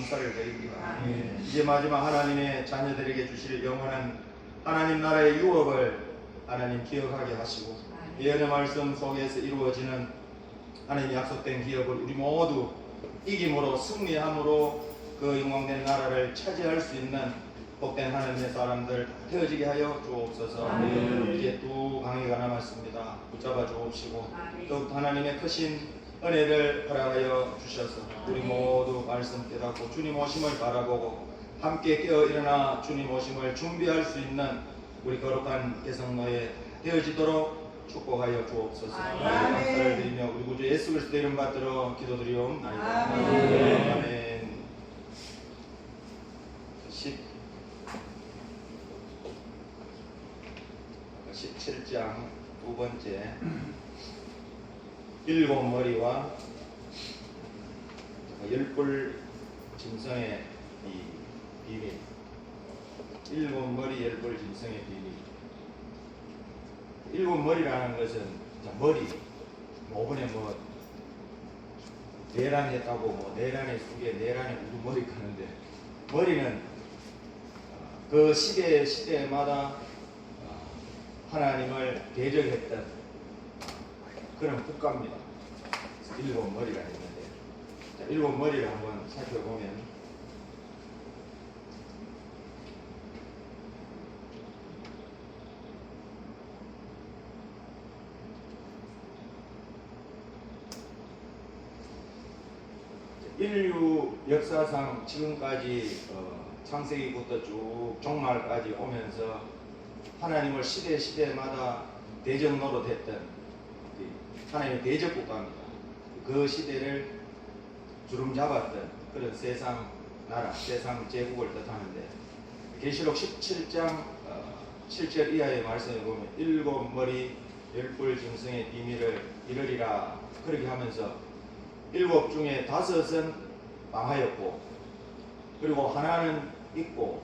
감사를 드립니다. 이제 마지막 하나님의 자녀들에게 주실 영원한 하나님 나라의 유업을 하나님 기억하게 하시고 예언의 말씀 속에서 이루어지는 하나님 약속된 기업을 우리 모두 이김으로 승리함으로 그 영광된 나라를 차지할 수 있는 복된 하나님의 사람들 되어지게 하여 주옵소서. 이제 두 강의가 남았습니다. 붙잡아 주옵시고 더욱 하나님의 크신 은혜를 허락하여 주셔서 우리 모두 말씀 깨닫고 주님 오심을 바라보고 함께 깨어 일어나 주님 오심을 준비할 수 있는 우리 거룩한 개성노예 되어지도록 축복하여 주옵소서. 감사를 드리며 우리 구주 예수 그리스도 이름 받들어 기도드리옵나이다. 아멘. 17장 두 번째 일곱 머리와 열불 짐승의 이 비밀. 일곱 머리 열불 짐승의 비밀. 일곱 머리라는 것은 머리, 이번에 내란 했다고 내란의 속에 내란의 우두머리 가는데 머리는 그 시대마다 하나님을 대적했던 그런 국가입니다. 일곱 머리가 있는데 일곱 머리를 한번 살펴보면 인류 역사상 지금까지 창세기부터 쭉 종말까지 오면서 하나님을 시대마다 대적 노릇했던 하나님의 대적 국가입니다. 그 시대를 주름 잡았던 그런 세상 나라, 세상 제국을 뜻하는데 계시록 17장 7절 이하의 말씀에 보면 일곱 머리 열불 짐승의 비밀을 이르리라 그렇게 하면서 일곱 중에 다섯은 망하였고 그리고 하나는 있고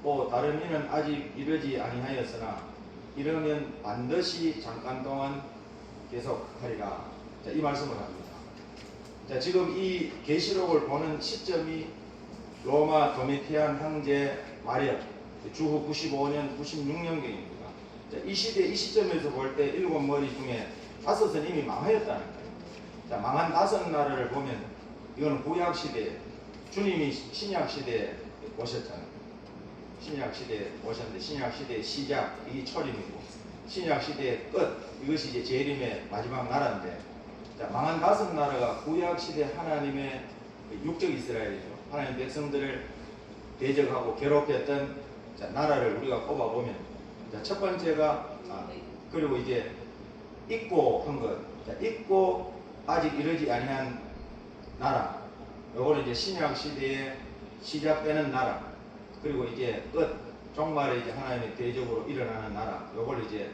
또 다른 이는 아직 이르지 아니하였으나 이르면 반드시 잠깐 동안 계속하리라. 자, 이 말씀을 합니다. 자, 지금 이 계시록을 보는 시점이 로마 도미티안 황제 마력 주후 95년 96년경입니다. 자, 이 시점에서 볼 때 일곱 머리 중에 다섯은 이미 망하였다는 거예요. 자, 망한 다섯 나라를 보면 이거는 구약 시대, 주님이 신약 시대에 오셨잖아요. 신약 시대에 오셨는데 신약 시대의 시작 이게 초림이고 신약 시대의 끝 이것이 이제 재림의 마지막 나라인데 자, 망한 다섯 나라가 구약 시대 하나님의 육적 이스라엘이죠. 하나님 백성들을 대적하고 괴롭혔던 자, 나라를 우리가 꼽아보면 자, 첫 번째가 그리고 이제 잊고 한 것, 자, 잊고 아직 이르지 아니한 나라. 요거는 이제 신약 시대에 시작되는 나라. 그리고 이제 끝 종말에 이제 하나님의 대적으로 일어나는 나라. 요걸 이제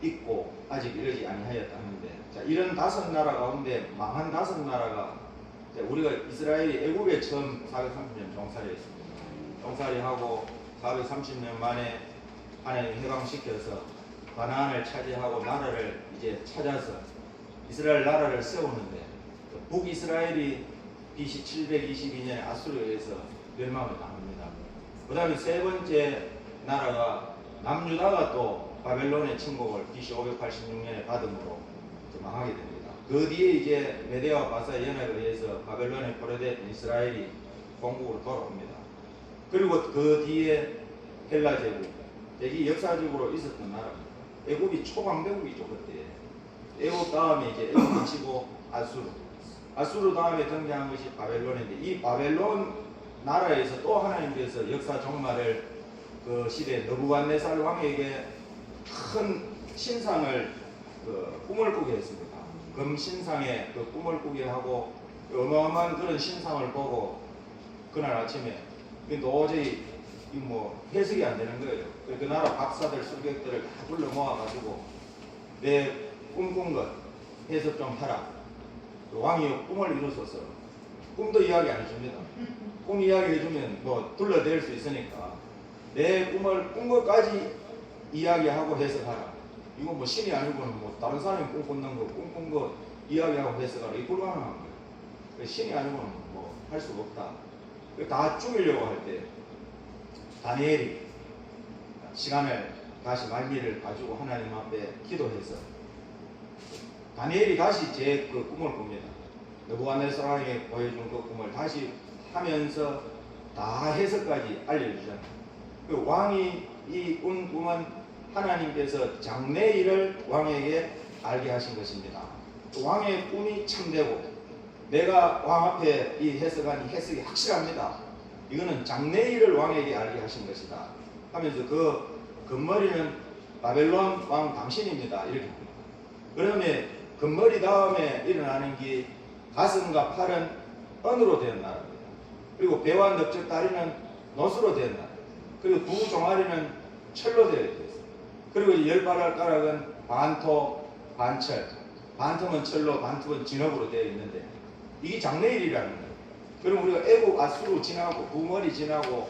잊고 아직 이르지 아니하였다 하는데 자, 이런 다섯 나라 가운데 망한 다섯 나라가 우리가 이스라엘이 애굽에 처음 430년 종살이했습니다. 종살이하고 430년 만에 하나님 해방시켜서 가나안을 차지하고 나라를 이제 찾아서 이스라엘 나라를 세우는데 북이스라엘이 BC 722년에 아수르에 의해서 멸망을 당합니다. 그 다음에 세 번째 나라가 남유다가 또 바벨론의 침공을 BC 586년에 받음으로 망하게 됩니다. 그 뒤에 이제 메대와 바사 연합에 의해서 바벨론에 포로된 이스라엘이 본국으로 돌아옵니다. 그리고 그 뒤에 헬라 제국, 이게 역사적으로 있었던 나라입니다. 애굽이 초강대국이죠 그때. 애굽 다음에 이제 애굽이 치고 아수르 다음에 등장한 것이 바벨론인데 이 바벨론 나라에서 또 하나님께서 역사 종말을 그 시대 느부갓네살 왕에게 큰 신상을 꿈을 꾸게 했습니다. 금신상에 그 꿈을 꾸게 하고 어마어마한 그런 신상을 보고 그날 아침에 도저히 해석이 안 되는 거예요. 그 나라 박사들 술객들을 다 불러 모아가지고 내 꿈꾼 것 해석 좀 하라. 왕이 꿈을 이루소서. 꿈도 이야기 안 해줍니다. 꿈 이야기 해주면 둘러댈 수 있으니까 내 꿈을 꾼 것까지 이야기하고 해석하라. 이거 신이 아니고는 다른 사람이 꿈꾼는 거 꿈꾼 거 이야기하고 해석하라. 이 불가능한 거예요. 신이 아니고는 할 수가 없다. 다 죽이려고 할 때 다니엘이 시간을 다시 말미를 가지고 하나님 앞에 기도해서 다니엘이 다시 제 그 꿈을 꿉니다. 느부갓네살에게 보여준 그 꿈을 다시 하면서 다 해석까지 알려주잖아요. 그 왕이 이 꾼 꿈은 하나님께서 장래일을 왕에게 알게 하신 것입니다. 왕의 꿈이 참되고 내가 왕 앞에 이 해석한 이 해석이 확실합니다. 이거는 장래일을 왕에게 알게 하신 것이다 하면서 그 금머리는 바벨론 왕 당신입니다 이렇게 합니다. 그러면 금머리 다음에 일어나는 게 가슴과 팔은 은으로 된 나라입니다. 그리고 배와 넓적 다리는 놋으로 된 나라. 그리고 두 종아리는 철로 되어 있어요. 그리고 이제 열 발가락은 반토, 반철, 반틈은 철로, 반틈은 진흙으로 되어 있는데 이게 장래일이라는 거예요. 그럼 우리가 애국 아수르 지나고 두 머리 지나고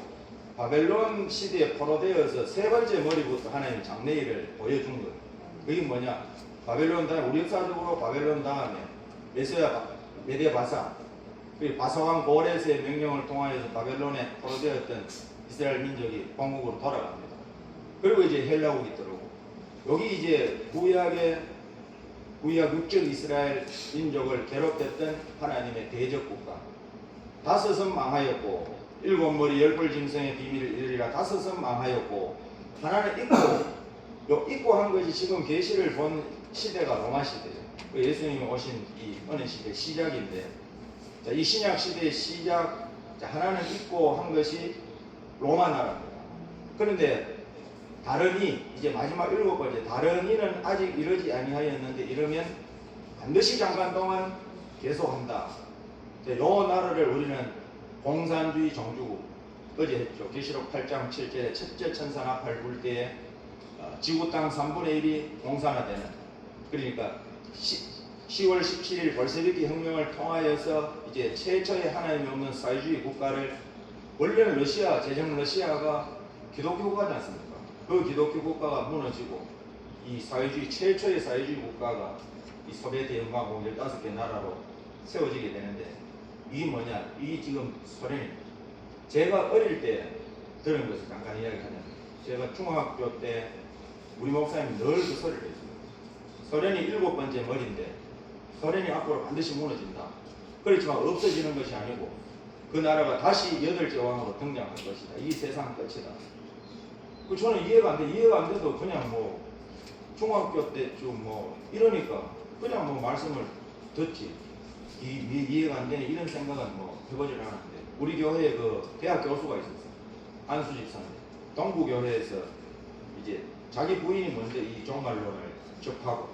바벨론 시대에 포로되어서 세 번째 머리부터 하나님이 장래일을 보여준 거예요. 그게 뭐냐? 바벨론 다음에 우리 역사적으로 바벨론 다음에 메데 바사 그리고 바사왕 고레스의 명령을 통하여서 바벨론에 포로되었던 이스라엘 민족이 본국으로 돌아갑니다. 그리고 이제 헬라국이 들어오고 여기 이제 구약 육적 이스라엘 민족을 괴롭혔던 하나님의 대적 국가 다섯은 망하였고 일곱 머리 열벌 짐승의 비밀을 이르리라 다섯은 망하였고 하나는 있고 한 것이 지금 계시를 본 시대가 로마 시대예요. 예수님이 오신 이 어느 시대 시작인데 자, 이 신약 시대의 시작 하나는 있고 한 것이 로마 나라입니다. 그런데 다른 이 이제 마지막 일곱 번째 다른 이는 아직 이르지 아니하였는데 이르면 반드시 잠깐 동안 계속한다. 요 나라를 우리는 공산주의 정주국 어제 했죠. 계시록 8장 7절에 첫째 천사 나팔 불 때에 지구 땅 3분의 1이 공산화되는 그러니까 10월 17일 볼셰비키 혁명을 통하여서 이제 최초의 하나님이 없는 사회주의 국가를 원래는 러시아 제정 러시아가 기독교 국가지 않습니까? 그 기독교 국가가 무너지고 이 사회주의 최초의 사회주의 국가가 이 소비에트 연방공 15개 나라로 세워지게 되는데 이게 뭐냐? 이게 지금 소련입니다. 제가 어릴 때 들은 것을 잠깐 이야기하면 제가 중학교 때 우리 목사님이 늘 그 소리를 했습니다. 소련이 일곱 번째 머리인데 소련이 앞으로 반드시 무너진다. 그렇지만 없어지는 것이 아니고 그 나라가 다시 여덟째 왕으로 등장할 것이다. 이 세상 끝이다. 그 저는 이해가 안 돼. 이해가 안 돼도 그냥 뭐 중학교 때쯤 뭐 이러니까 그냥 뭐 말씀을 듣지. 이해가 안 되는 이런 생각은 뭐 해보질 않았는데 우리 교회에 그 대학 교수가 있었어요. 안수집 사님. 동부교회에서 이제 자기 부인이 먼저 이 종말론을 접하고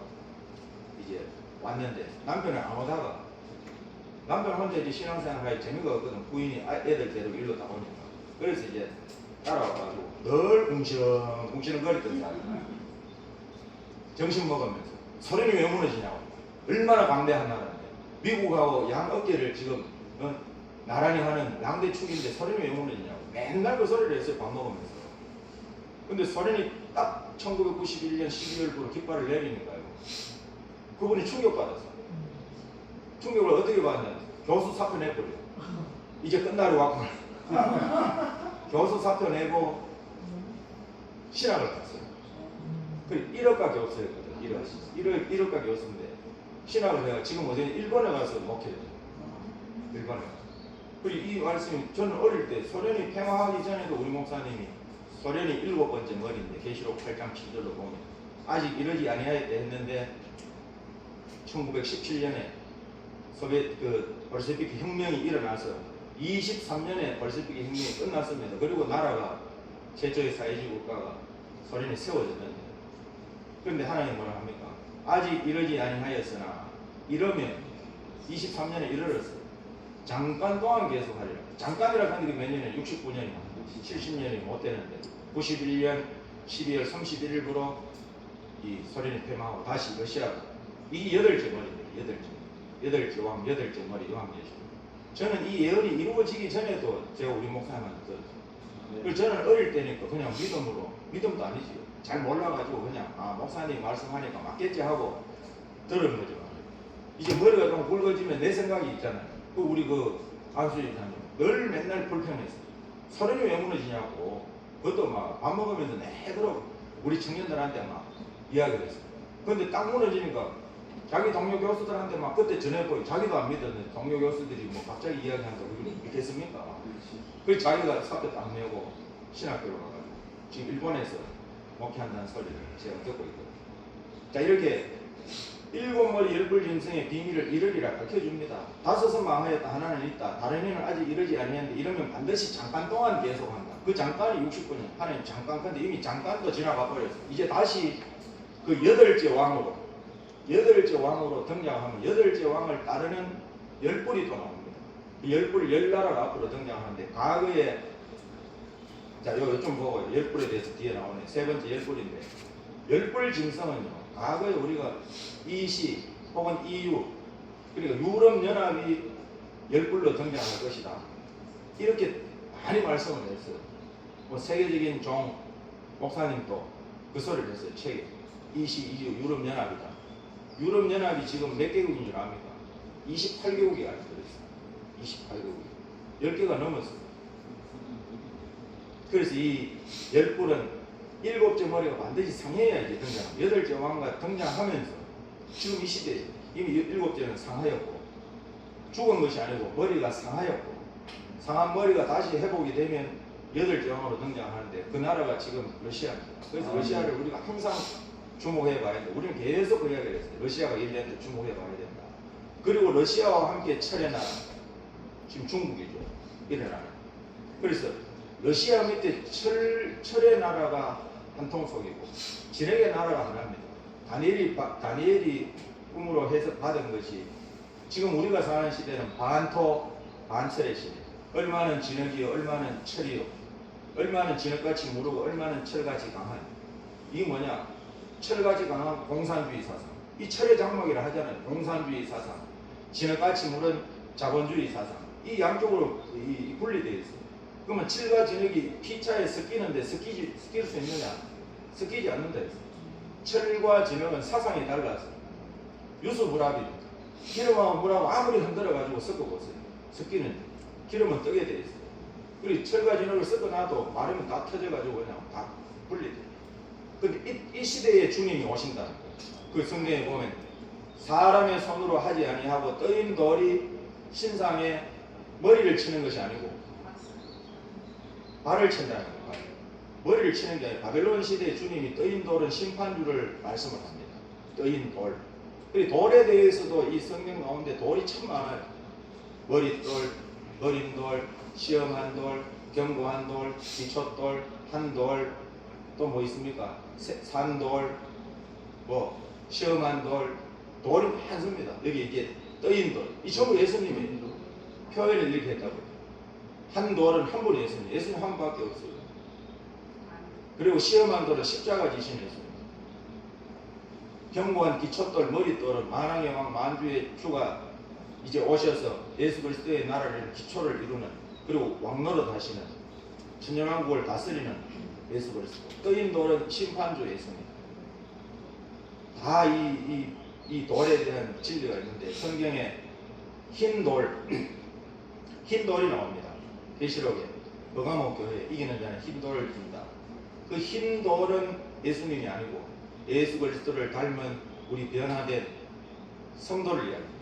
이제 왔는데 남편은 안 오다가 남편 혼자 이제 신앙생활 할 재미가 없거든. 부인이 애들 데리고 일로 다 오니까. 그래서 이제 따라와가지고 늘 웅시렁거리던 사람. 점심 먹으면서 소련이 왜 무너지냐고. 얼마나 방대한 나라인데 미국하고 양 어깨를 지금 나란히 하는 양대축인데 소련이 왜 무너지냐고. 맨날 그 소리를 했어요. 밥 먹으면서. 근데 소련이 딱 1991년 12월부로 깃발을 내리니까요. 그분이 충격받았어. 충격을 어떻게 받냐? 교수 사표 내버려. 이제 끝나러 왔구나. 교수 사표 내고 신학을 갔어요. 그 1억가 교수였거든. 1억가 교수인데 신학을 내가 지금 어제 일본에 가서 목회를 해요. 일본에 가서. 그리고 이 말씀이 저는 어릴 때 소련이 폐화하기 전에도 우리 목사님이 소련이 일곱 번째 머리인데 계시록 8장 7절로 보면 아직 이러지 아니하였다 했는데 1917년에 소비에트 그 볼셰비키 혁명이 일어나서 23년에 볼셰비키 혁명이 끝났습니다. 그리고 나라가 최초의 사회주의 국가가 소련이 세워졌는데 그런데 하나님 뭐라 합니까? 아직 이러지 아니하였으나 이러면 23년에 이르렀어요. 잠깐 동안 계속하리라. 잠깐이라 하는 게 몇 년이에요? 69년이나 70년이 못 되는데 91년 12월 31일부로 이 소련이 폐망하고 다시 러시아가 이 여덟째 머리입니다. 여덟째 왕, 여덟째 머리 왕제죠. 저는 이 예언이 이루어지기 전에도 제가 우리 목사님한테 들었어요. 그래서 저는 어릴 때니까 그냥 믿음도 아니지. 잘 몰라가지고 그냥 목사님 말씀하니까 맞겠지 하고 들은 거죠. 이제 머리가 좀 굵어지면 내 생각이 있잖아요. 우리 그 안수집사님 늘 맨날 불평했어. 서른이 왜 무너지냐고. 그것도 막 밥 먹으면서 내도록 우리 청년들한테 막 이야기를 했어. 근데 딱 무너지니까 자기 동료 교수들한테 막 그때 전해보이 자기도 안 믿었는데 동료 교수들이 뭐 갑자기 이야기한다고 우리 믿겠습니까? 그래서 자기가 사표 딱 내고 신학교로 가가지고 지금 일본에서 목회한다는 소리를 제가 듣고 있거든요. 자, 이렇게 일곱 머리 열불 짐승의 비밀을 이르리라 밝혀줍니다. 다섯은 망하였다 하나는 있다. 다른 이는 아직 이르지 아니했는데 이러면 반드시 잠깐 동안 계속한다. 그 잠깐이 60분이야. 하나님 잠깐. 근데 이미 잠깐도 지나가 버렸어. 이제 다시 그 여덟째 왕으로 등장하면 여덟째 왕을 따르는 열불이 또 나옵니다. 열불 열나라가 앞으로 등장하는데 과거에 자, 요거 좀 보고 열불에 대해서 뒤에 나오네. 세 번째 열불인데 열불 짐승은요. 과거에 우리가 이시 혹은 EU 그러니까 유럽연합이 열불로 등장할 것이다. 이렇게 많이 말씀을 했어요. 뭐 세계적인 종 목사님도 그 소리를 했어요. 책에 이시 EU 유럽연합이다. 유럽연합이 지금 몇 개국인 줄 압니까? 28개국이 알고 있어요. 28개국이 10개가 넘었어요. 그래서 이 열불은 일곱째 머리가 반드시 상해야지 등장합니다. 여덟째 왕과 등장하면서 지금 이 시대에 이미 일곱째는 상하였고 죽은 것이 아니고 머리가 상하였고 상한 머리가 다시 회복이 되면 여덟째 왕으로 등장하는데 그 나라가 지금 러시아입니다. 그래서 러시아를 우리가 항상 주목해 봐야 돼. 우리는 계속 그 이야기를 했어요. 러시아가 일년도 주목해 봐야 된다. 그리고 러시아와 함께 철의 나라 지금 중국이죠. 일어나는. 그래서 러시아 밑에 철의 나라가 한 통속이고 진흙의 나라가 하나입니다. 다니엘이 꿈으로 해서 받은 것이 지금 우리가 사는 시대는 반토 반철의 시대. 얼마는 진흙이요, 얼마는 철이요, 얼마는 진흙같이 무르고 얼마는 철같이 강한. 이게 뭐냐? 철같이 강한 공산주의 사상. 이 철의 장막이라 하잖아요. 공산주의 사상, 진흙같이 무른 자본주의 사상. 이 양쪽으로 분리되어 있어요. 그러면 철과 진흙이 피차에 섞이는데 섞일 수 있느냐? 섞이지 않는다 했어요. 철과 진흙은 사상이 달라서 유수불합입니다. 기름하고 물하고 아무리 흔들어가지고 섞어보세요. 섞이는 기름은 뜨게 돼 있어요. 그리고 철과 진흙을 섞어놔도 마르면 다 터져가지고 그냥 다 분리돼요. 근데 이 시대에 주님이 오신다는 거예요. 그 성경에 보면 사람의 손으로 하지 아니하고 떠인 돌이 신상에 머리를 치는 것이 아니고 발을 친다는 거예요. 머리를 치는 게 아니라 바벨론 시대에 주님이 떠인 돌은 심판주를 말씀을 합니다. 떠인 돌. 그리고 돌에 대해서도 이 성경 가운데 돌이 참 많아요. 머릿돌, 어린돌, 시험한 돌, 견고한 돌, 기초돌, 한돌, 또 뭐 있습니까? 산돌, 뭐 시험한 돌, 돌이 많습니다. 여기 이제 떠인 돌. 이 전부 예수님이 표현을 이렇게 했다고요. 한 돌은 한 분이 예수님. 예수님 한 분밖에 없어요. 그리고 시험한 돌은 십자가 지신 예수님. 견고한 기초돌, 머릿돌은 만왕의 왕 만주의 주가 이제 오셔서 예수 그리스도의 나라를 기초를 이루는 그리고 왕노릇 하시는 천년왕국을 다스리는 예수 그리스도. 떠인 돌은 심판주 예수님. 다 이 돌에 대한 진리가 있는데 성경에 흰 돌, 흰 돌이 나옵니다. 계시록에 버가모 교회 이기는 자는 흰 돌을 준다. 그 흰 돌은 예수님이 아니고 예수 그리스도를 닮은 우리 변화된 성도를 이야기합니다.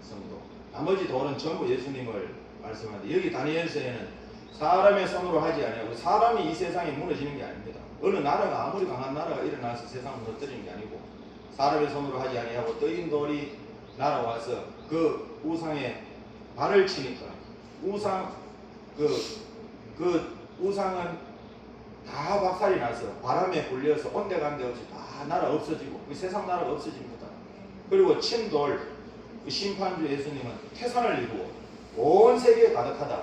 성도. 나머지 돌은 전부 예수님을 말씀하는데 여기 다니엘서에는 사람의 손으로 하지 아니하고 사람이 이 세상에 무너지는 게 아닙니다. 어느 나라가 아무리 강한 나라가 일어나서 세상을 무너뜨리는 게 아니고 사람의 손으로 하지 아니하고 떠인 돌이 날아와서 그 우상에 발을 치니까 우상 그 우상은 다 박살이 나서 바람에 불려서 온데간데 없이 다 나라 없어지고 그 세상 나라가 없어집니다. 그리고 친돌 그 심판주 예수님은 태산을 이루고 온 세계에 가득하다.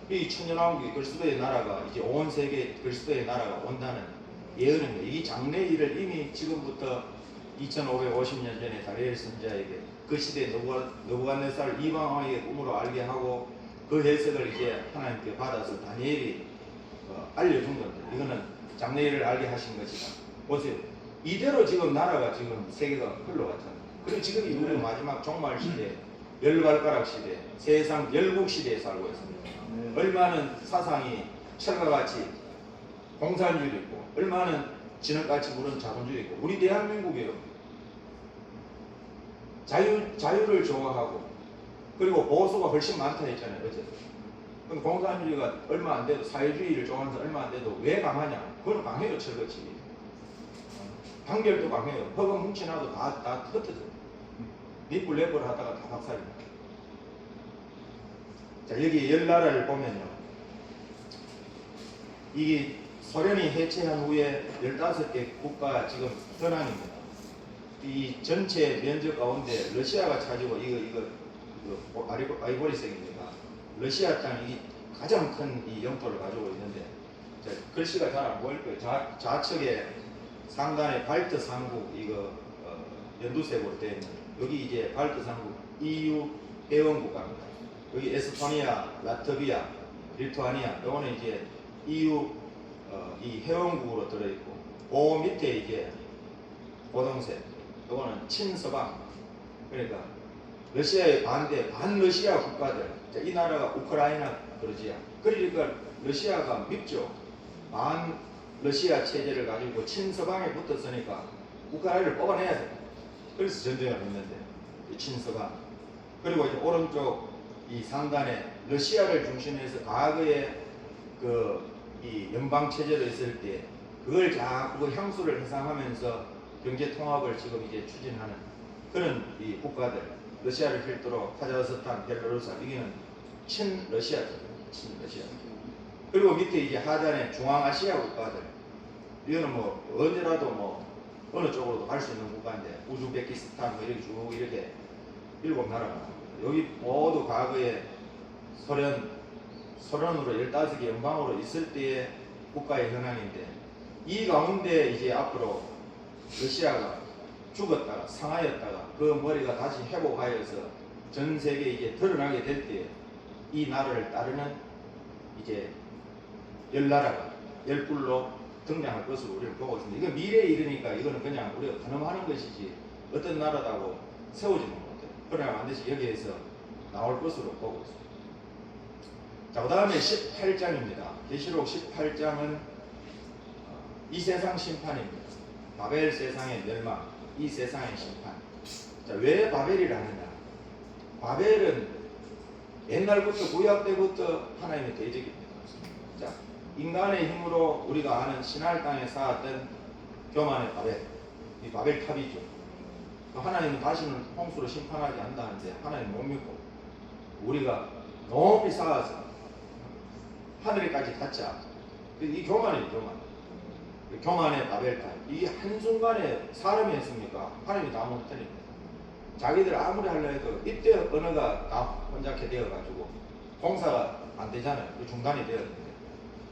이 천년왕국이 그리스도의 나라가 이제 온 세계 그리스도의 나라가 온다는 예언입니다. 이 장래일을 이미 지금부터 2550년 전에 다니엘 선지자에게 그 시대에 느부갓네살 이방왕에게 꿈으로 알게 하고 그 해석을 이제 하나님께 받아서 다니엘이 알려준 겁니다. 이거는 장래일을 알게 하신 것이다. 보세요. 이대로 지금 나라가 지금 세계가 흘러갔잖아요. 그리고 지금 우리 마지막 종말 시대에 열발가락 시대, 세상 열국 시대에 살고 있습니다. 얼마는 사상이 철과같이 공산주의 있고, 얼마는 진흙같이 무른 자본주의 있고, 우리 대한민국이요. 자유를 좋아하고, 그리고 보수가 훨씬 많다 했잖아요, 어제. 그럼 공산주의가 얼마 안 돼도, 사회주의를 좋아하는 사람 얼마 안 돼도 왜 강하냐? 그건 강해요, 철거치. 판결도 강해요. 허금 뭉치나도 다 흩어져요. 니뿔 내뿔 하다가 다 박살입니다. 자, 여기 열나라를 보면요. 이게 소련이 해체한 후에 15개 국가 지금 현황입니다. 이 전체 면적 가운데 러시아가 차지고 이거 아이보리색입니다. 러시아 땅이 가장 큰 이 영토를 가지고 있는데, 자, 글씨가 잘 안 보일 거예요. 좌측에 상단에 발트 삼국 이거 연두색으로 되어 있는, 여기 이제 발트 삼국 EU 회원 국가입니다. 여기 에스토니아, 라트비아, 리투아니아, 요거는 이제 EU 이 회원국으로 들어있고, 그 밑에 이제 고동색, 요거는 친서방. 그러니까 러시아의 반러시아 국가들. 자, 이 나라가 우크라이나, 그러지야. 그러니까 러시아가 밉죠. 반러시아 체제를 가지고 친서방에 붙었으니까 우크라이나를 뽑아내야 돼. 그래서 전쟁을 했는데, 친서방. 그리고 이제 오른쪽 이 상단에 러시아를 중심해서 과거에 이 연방 체제로 있을 때 그걸 자꾸 향수를 회상하면서 경제 통합을 지금 이제 추진하는 그런 이 국가들, 러시아를 필두로 카자흐스탄, 벨라루스, 여기는 친러시아죠. 친러시아. 그리고 밑에 이제 하단에 중앙아시아 국가들, 이거는 뭐 언제라도 뭐 어느 쪽으로도 갈 수 있는 국가인데, 우즈베키스탄 뭐 이렇게 쭉 이렇게 7나라가 나옵니다. 여기 모두 과거에 소련으로 15개 연방으로 있을 때의 국가의 현황인데, 이 가운데 이제 앞으로 러시아가 죽었다가 상하였다가 그 머리가 다시 회복하여서 전 세계에 이제 드러나게 될 때 이 나라를 따르는 이제 열나라가 열불로 등장할 것으로 우리는 보고 있습니다. 이건 미래에 이르니까 이거는 그냥 우리가 가늠하는 것이지 어떤 나라다고 세우지는 못해요. 그러나 반드시 여기에서 나올 것으로 보고 있습니다. 자, 그 다음에 18장입니다. 계시록 18장은 이 세상 심판입니다. 바벨 세상의 멸망, 이 세상의 심판. 자, 왜 바벨이라느냐? 바벨은 옛날부터 구약 때부터 하나님의 대적입니다. 자, 인간의 힘으로 우리가 아는 시날 땅에 쌓았던 교만의 바벨, 이 바벨 탑이죠. 하나님은 다시는 홍수로 심판하지 않는다는데 하나님 못 믿고 우리가 높이 쌓아서 하늘에까지 닿자. 이 교만이에요, 교만. 교만의 바벨탑. 이게 한순간에 사람이 했습니까? 하나님이 다 못하니까. 자기들 아무리 하려 해도 이때 언어가 다 혼잡해 되어가지고 공사가 안 되잖아요. 중단이 되었는데.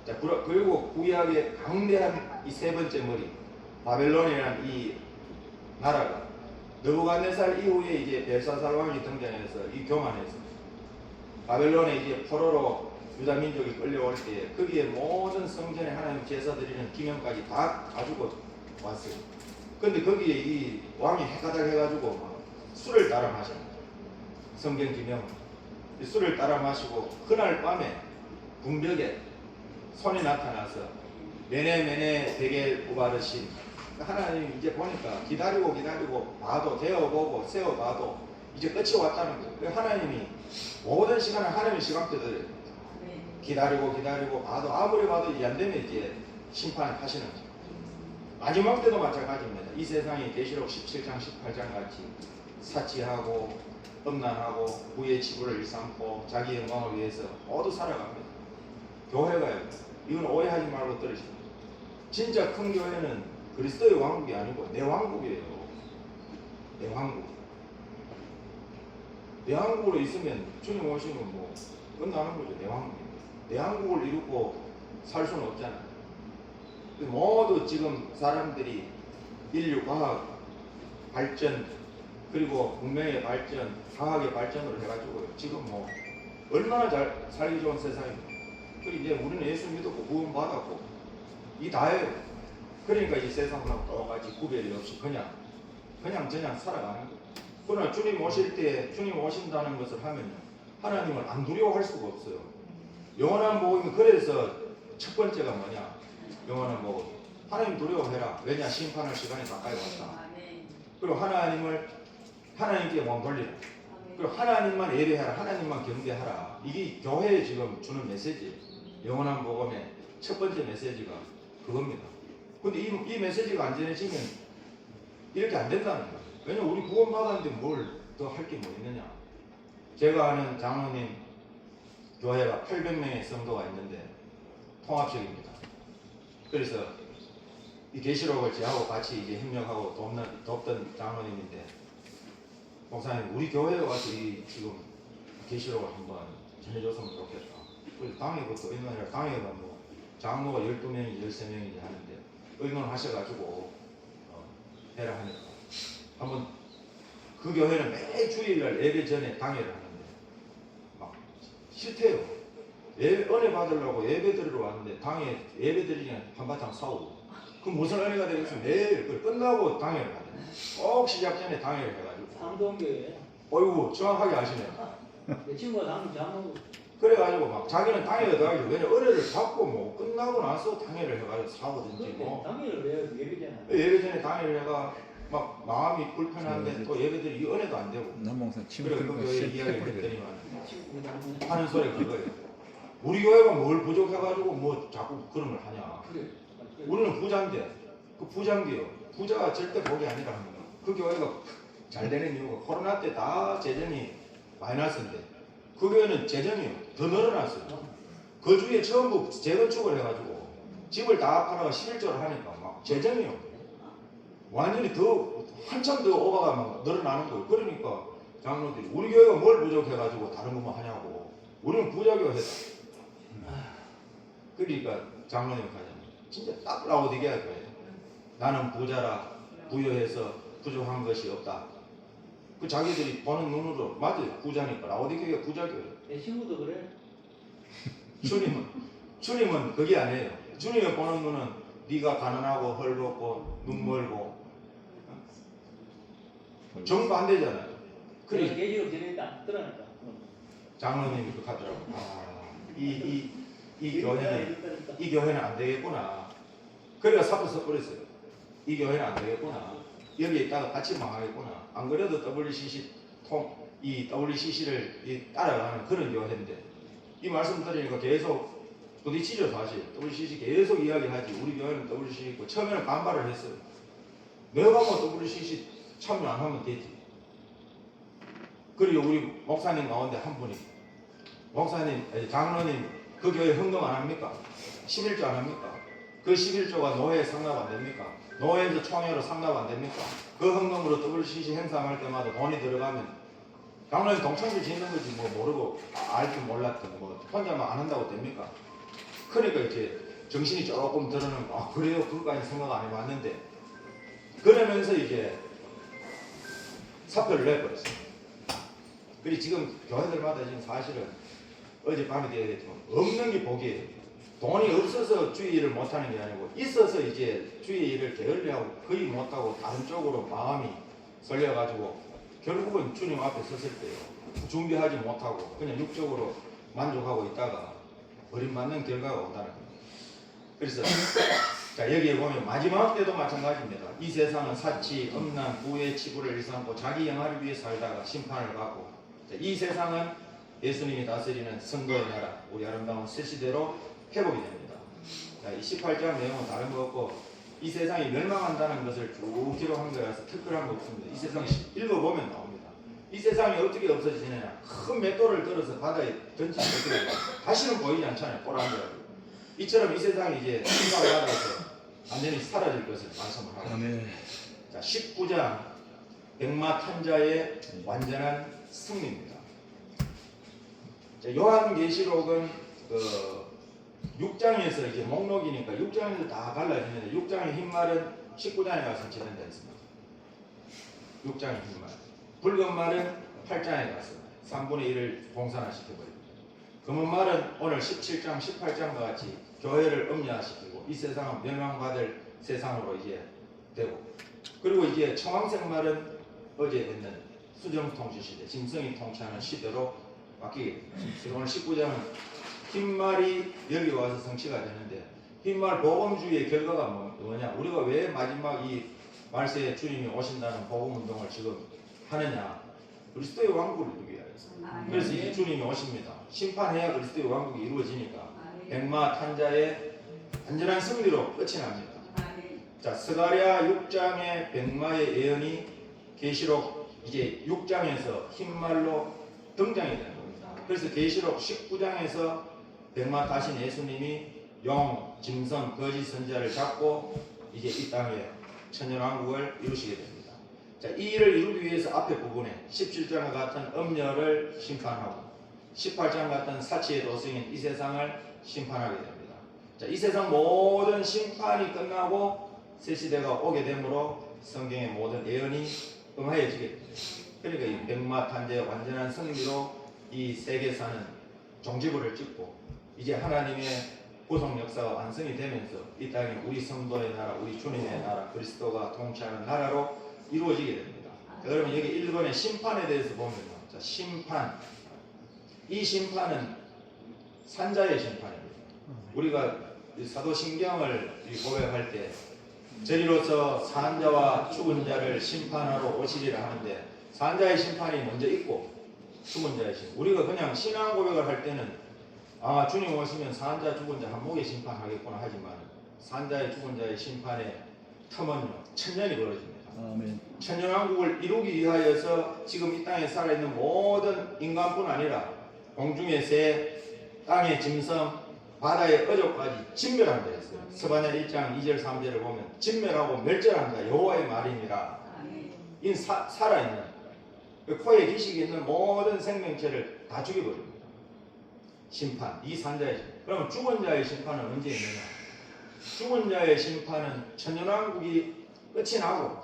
자, 그리고 구약의 강대한 이 세 번째 머리, 바벨론이라는 이 나라가 느부갓네살 이후에 이제 벨사살 왕이 등장해서 이 교만했습니다. 바벨론에 이제 포로로 유다 민족이 끌려올 때 거기에 모든 성전에 하나님 제사 드리는 기명까지 다 가지고 왔어요. 근데 거기에 이 왕이 해가닥 해가지고 막 술을 따라 마십니다. 성경 기명 술을 따라 마시고 그날 밤에 궁벽에 손이 나타나서 메네 베겔 우바르신, 하나님 이제 보니까 기다리고 봐도 되어보고 세어봐도 이제 끝이 왔다는 거예요. 하나님이 모든 시간을 하나님의 시간대를 기다리고 봐도 아무리 봐도 이제 안 되면 이제 심판을 하시는 거죠. 마지막 때도 마찬가지입니다. 이 세상이 계시록 17장 18장 같이 사치하고 음란하고 부의 지구를 일삼고 자기 영광을 위해서 모두 살아갑니다. 교회가요, 이건 오해하지 말고 들으십시오. 진짜 큰 교회는 그리스도의 왕국이 아니고 내 왕국이에요. 내 왕국. 내 왕국으로 있으면 주님 오시면 뭐 끝나는 거죠. 내 왕국입니다. 내 왕국을 이루고 살 수는 없잖아요. 모두 지금 사람들이 인류 과학 발전, 그리고 문명의 발전, 과학의 발전으로 해가지고 지금 뭐 얼마나 잘 살기 좋은 세상입니다. 그리고 이제 우리는 예수 믿었고 구원 받았고 이 다예요. 그러니까 이 세상하고 똑같이 구별이 없이 그냥 살아가는 거예요. 그러나 주님 오실 때 주님 오신다는 것을 하면요, 하나님을 안 두려워할 수가 없어요. 영원한 복음이 그래서 첫 번째가 뭐냐? 영원한 복음. 하나님 두려워해라. 왜냐? 심판할 시간이 가까이 왔다. 그리고 하나님께 원 돌리라. 그리고 하나님만 예배하라. 하나님만 경배하라. 이게 교회에 지금 주는 메시지예요. 영원한 복음의 첫 번째 메시지가 그겁니다. 근데 이 메시지가 안 전해지면 이렇게 안 된다는 거예요. 왜냐면 우리 구원받았는데 뭘 더 할 게 뭐 있느냐. 제가 아는 장로님 교회가 800명의 성도가 있는데 통합식입니다. 그래서 이 계시록을 저하고 같이 이제 협력하고 돕던 장로님인데, 목사님 우리 교회에 와서 이 지금 계시록을 한번 전해줬으면 좋겠다. 그래서 당회부터 의논해라. 당회가 뭐 장로가 12명인지 13명인지 하는데 의논하셔가지고 해라 하니까 한번 그 교회는 매 주일날 예배 전에 당회를 하는데 막 싫대요. 은혜 받으려고 예배 드리러 왔는데 당회 예배 드리기엔 한바탕 싸우고, 그럼 무슨 은혜가 되겠어? 매일 끝나고 당회를 가야 돼. 꼭 시작 전에 당회를 해가지고. 상동교회. 어이구 정확하게 아시네. 내 친구가 장로. 그래가지고 막 자기는 당회를 가가지고 왜냐 은혜를 받고 뭐 끝나고 나서 당회를 해가지고 사오든지 뭐. 당회를 왜 예배잖아. 예배 전에 당회를 해가 막 마음이 불편한데 또 예배들이 이 은혜도 안 되고. 남봉산 친구 그래 그 들고 교회 실 이야기를 해버리래. 했더니만 하는 소리 그거예요. 우리 교회가 뭘 부족해가지고 뭐 자꾸 그런 걸 하냐. 그래. 우리는 부자인데 그 부자인데요. 부자가 절대 복이 아니라 하는 거예요. 그 교회가 잘 되는 이유가 코로나 때 다 재정이 마이너스인데 그 교회는 재정이 더 늘어났어요. 그 주에 전부 재건축을 해가지고 집을 다 팔아가 11조를 하니까 막 재정이요. 완전히 더 한참 더 오바가 막 늘어나는 거예요. 그러니까 장로들이 우리 교회가 뭘 부족해가지고 다른 것만 하냐고. 우리는 부자교회다. 그러니까 장로님 가자면 진짜 딱 라오디게아 거예요. 나는 부자라 부여해서 부족한 것이 없다. 그 자기들이 보는 눈으로 맞아요. 부자니까 라오디게아가 부자교회예요. 내 친구도 그래. 주님은 그게 아니에요. 주님이 보는 눈은 네가 가난하고 헐벗고 눈멀고 정반대잖아요. 그래. 그래 계시록 지내니까 드러났다. 장로님이 그 하더라고. 이 교회는 안 되겠구나. 그래가 사표 써버렸어요. 이 교회는 안 되겠구나. 여기에 있다가 같이 망하겠구나. 안 그래도 이 WCC를 따라가는 그런 교회인데 이 말씀 드리니까 계속 부딪히죠. 사실 WCC 계속 이야기하지. 우리 교회는 WCC 있고 처음에는 반발을 했어요. 내가 뭐 WCC 참여 안 하면 되지. 그리고 우리 목사님 가운데 한 분이 장로님 그 교회 헌금 안 합니까? 11조 안 합니까? 그 11조가 노회에 상납 안 됩니까? 노회에서 총회로 상납 안 됩니까? 그 헌금으로 WCC 행사할 때마다 돈이 들어가면 장로님 동창회 짓는 거지 뭐 모르고 알줄 몰랐던 뭐 혼자만 안 한다고 됩니까? 그러니까 이제 정신이 조금 드러는 그래요? 그것까지 생각 안 해봤는데 그러면서 이제 사표를 내버렸어요. 그리고 지금 교회들마다 지금 사실은 어젯밤에 되겠지만 없는 게 복이에요. 돈이 없어서 주의를 못하는 게 아니고 있어서 이제 주의를 게을리하고 거의 못하고 다른 쪽으로 마음이 쏠려가지고 결국은 주님 앞에 섰을 때요 준비하지 못하고 그냥 육적으로 만족하고 있다가 버림받는 결과가 온다는 겁니다. 그래서 자 여기에 보면 마지막 때도 마찬가지입니다. 이 세상은 사치, 음란, 부의 치부를 일삼고 자기 영화를 위해 살다가 심판을 받고 자, 이 세상은 예수님이 다스리는 선거의 나라 우리 아름다운 새 시대로 회복이 됩니다. 자, 이 18장 내용은 다른 거 없고 이 세상이 멸망한다는 것을 쭉 기록한 거라서 특별한 거 없습니다. 이 세상 읽어보면 나옵니다. 이 세상이 어떻게 없어지느냐 큰 맷돌을 들어서 바다에 던지면 어떻게 돼요? 다시는 보이지 않잖아요. 꼬라앉아가지고 이처럼 이 세상이 이제 심판을 받아서 완전히 사라질 것을 말씀을 하고 있습니다. 자, 19장 백마탄자의 완전한 승리입니다. 자, 요한계시록은 6장에서 이제 목록이니까 6장에서 다 갈라지는데 6장의 흰말은 19장에 가서 진행되어 있습니다. 6장의 흰말. 붉은 말은 8장에 가서 3분의 1을 공산화시켜버립니다. 검은 말은 오늘 17장, 18장과 같이 교회를 음야시키고 이 세상은 멸망받을 세상으로 이제 되고 그리고 이제 청황색 말은 어제 했는 수정통치 시대, 짐승이 통치하는 시대로 바뀌게 됩니다. 그래서 오늘 19장은 흰말이 여기 와서 성취가 되는데 흰말 복음주의의 결과가 뭐냐? 우리가 왜 마지막 이 말세에 주님이 오신다는 복음운동을 지금 하느냐? 그리스도의 왕국을 이루기 위하여서. 그래서 이제 주님이 오십니다. 심판해야 그리스도의 왕국이 이루어지니까 백마 탄자의 완전한 승리로 끝이 납니다. 자, 스가랴 6장의 백마의 예언이 계시록 이제 6장에서 흰말로 등장이 되는 겁니다. 그래서 계시록 19장에서 백마 타신 예수님이 용, 짐승, 거짓 선지자를 잡고 이제 이 땅에 천년왕국을 이루시게 됩니다. 자, 이 일을 이루기 위해서 앞에 부분에 17장과 같은 엄녀를 심판하고 18장 같은 사치의 도승인 이 세상을 심판하게 됩니다. 자, 이 세상 모든 심판이 끝나고 새 시대가 오게 되므로 성경의 모든 예언이 응하여지게 됩니다. 그러니까 이 백마 탄재의 완전한 승리로 이 세계사는 종지부를 찍고 이제 하나님의 구속 역사가 완성이 되면서 이 땅에 우리 성도의 나라, 우리 주님의 나라, 그리스도가 통치하는 나라로 이루어지게 됩니다. 자, 그러면 여기 1번의 심판에 대해서 보면요. 자, 심판. 이 심판은 산자의 심판입니다. 우리가 사도신경을 고백할 때 저리로서 산자와 죽은 자를 심판하러 오시리라 하는데 산자의 심판이 먼저 있고 죽은 자의 심판. 우리가 그냥 신앙 고백을 할 때는 아, 주님 오시면 산자 죽은 자 한목에 심판하겠구나 하지만 산자의 죽은 자의 심판의 텀은요 천년이 벌어집니다. 아멘. 천년왕국을 이루기 위하여서 지금 이 땅에 살아있는 모든 인간뿐 아니라 공중의 새, 땅의 짐승, 바다의 어족까지 진멸한다 했어요. 스바냐 1장 2절 3절을 보면 진멸하고 멸절한다 여호와의 말이니라. 이 살아있는 코에 기식이 있는 모든 생명체를 다 죽여버립니다. 심판, 이 산자의 심판. 그러면 죽은 자의 심판은 언제 있느냐? 죽은 자의 심판은 천년왕국이 끝이 나고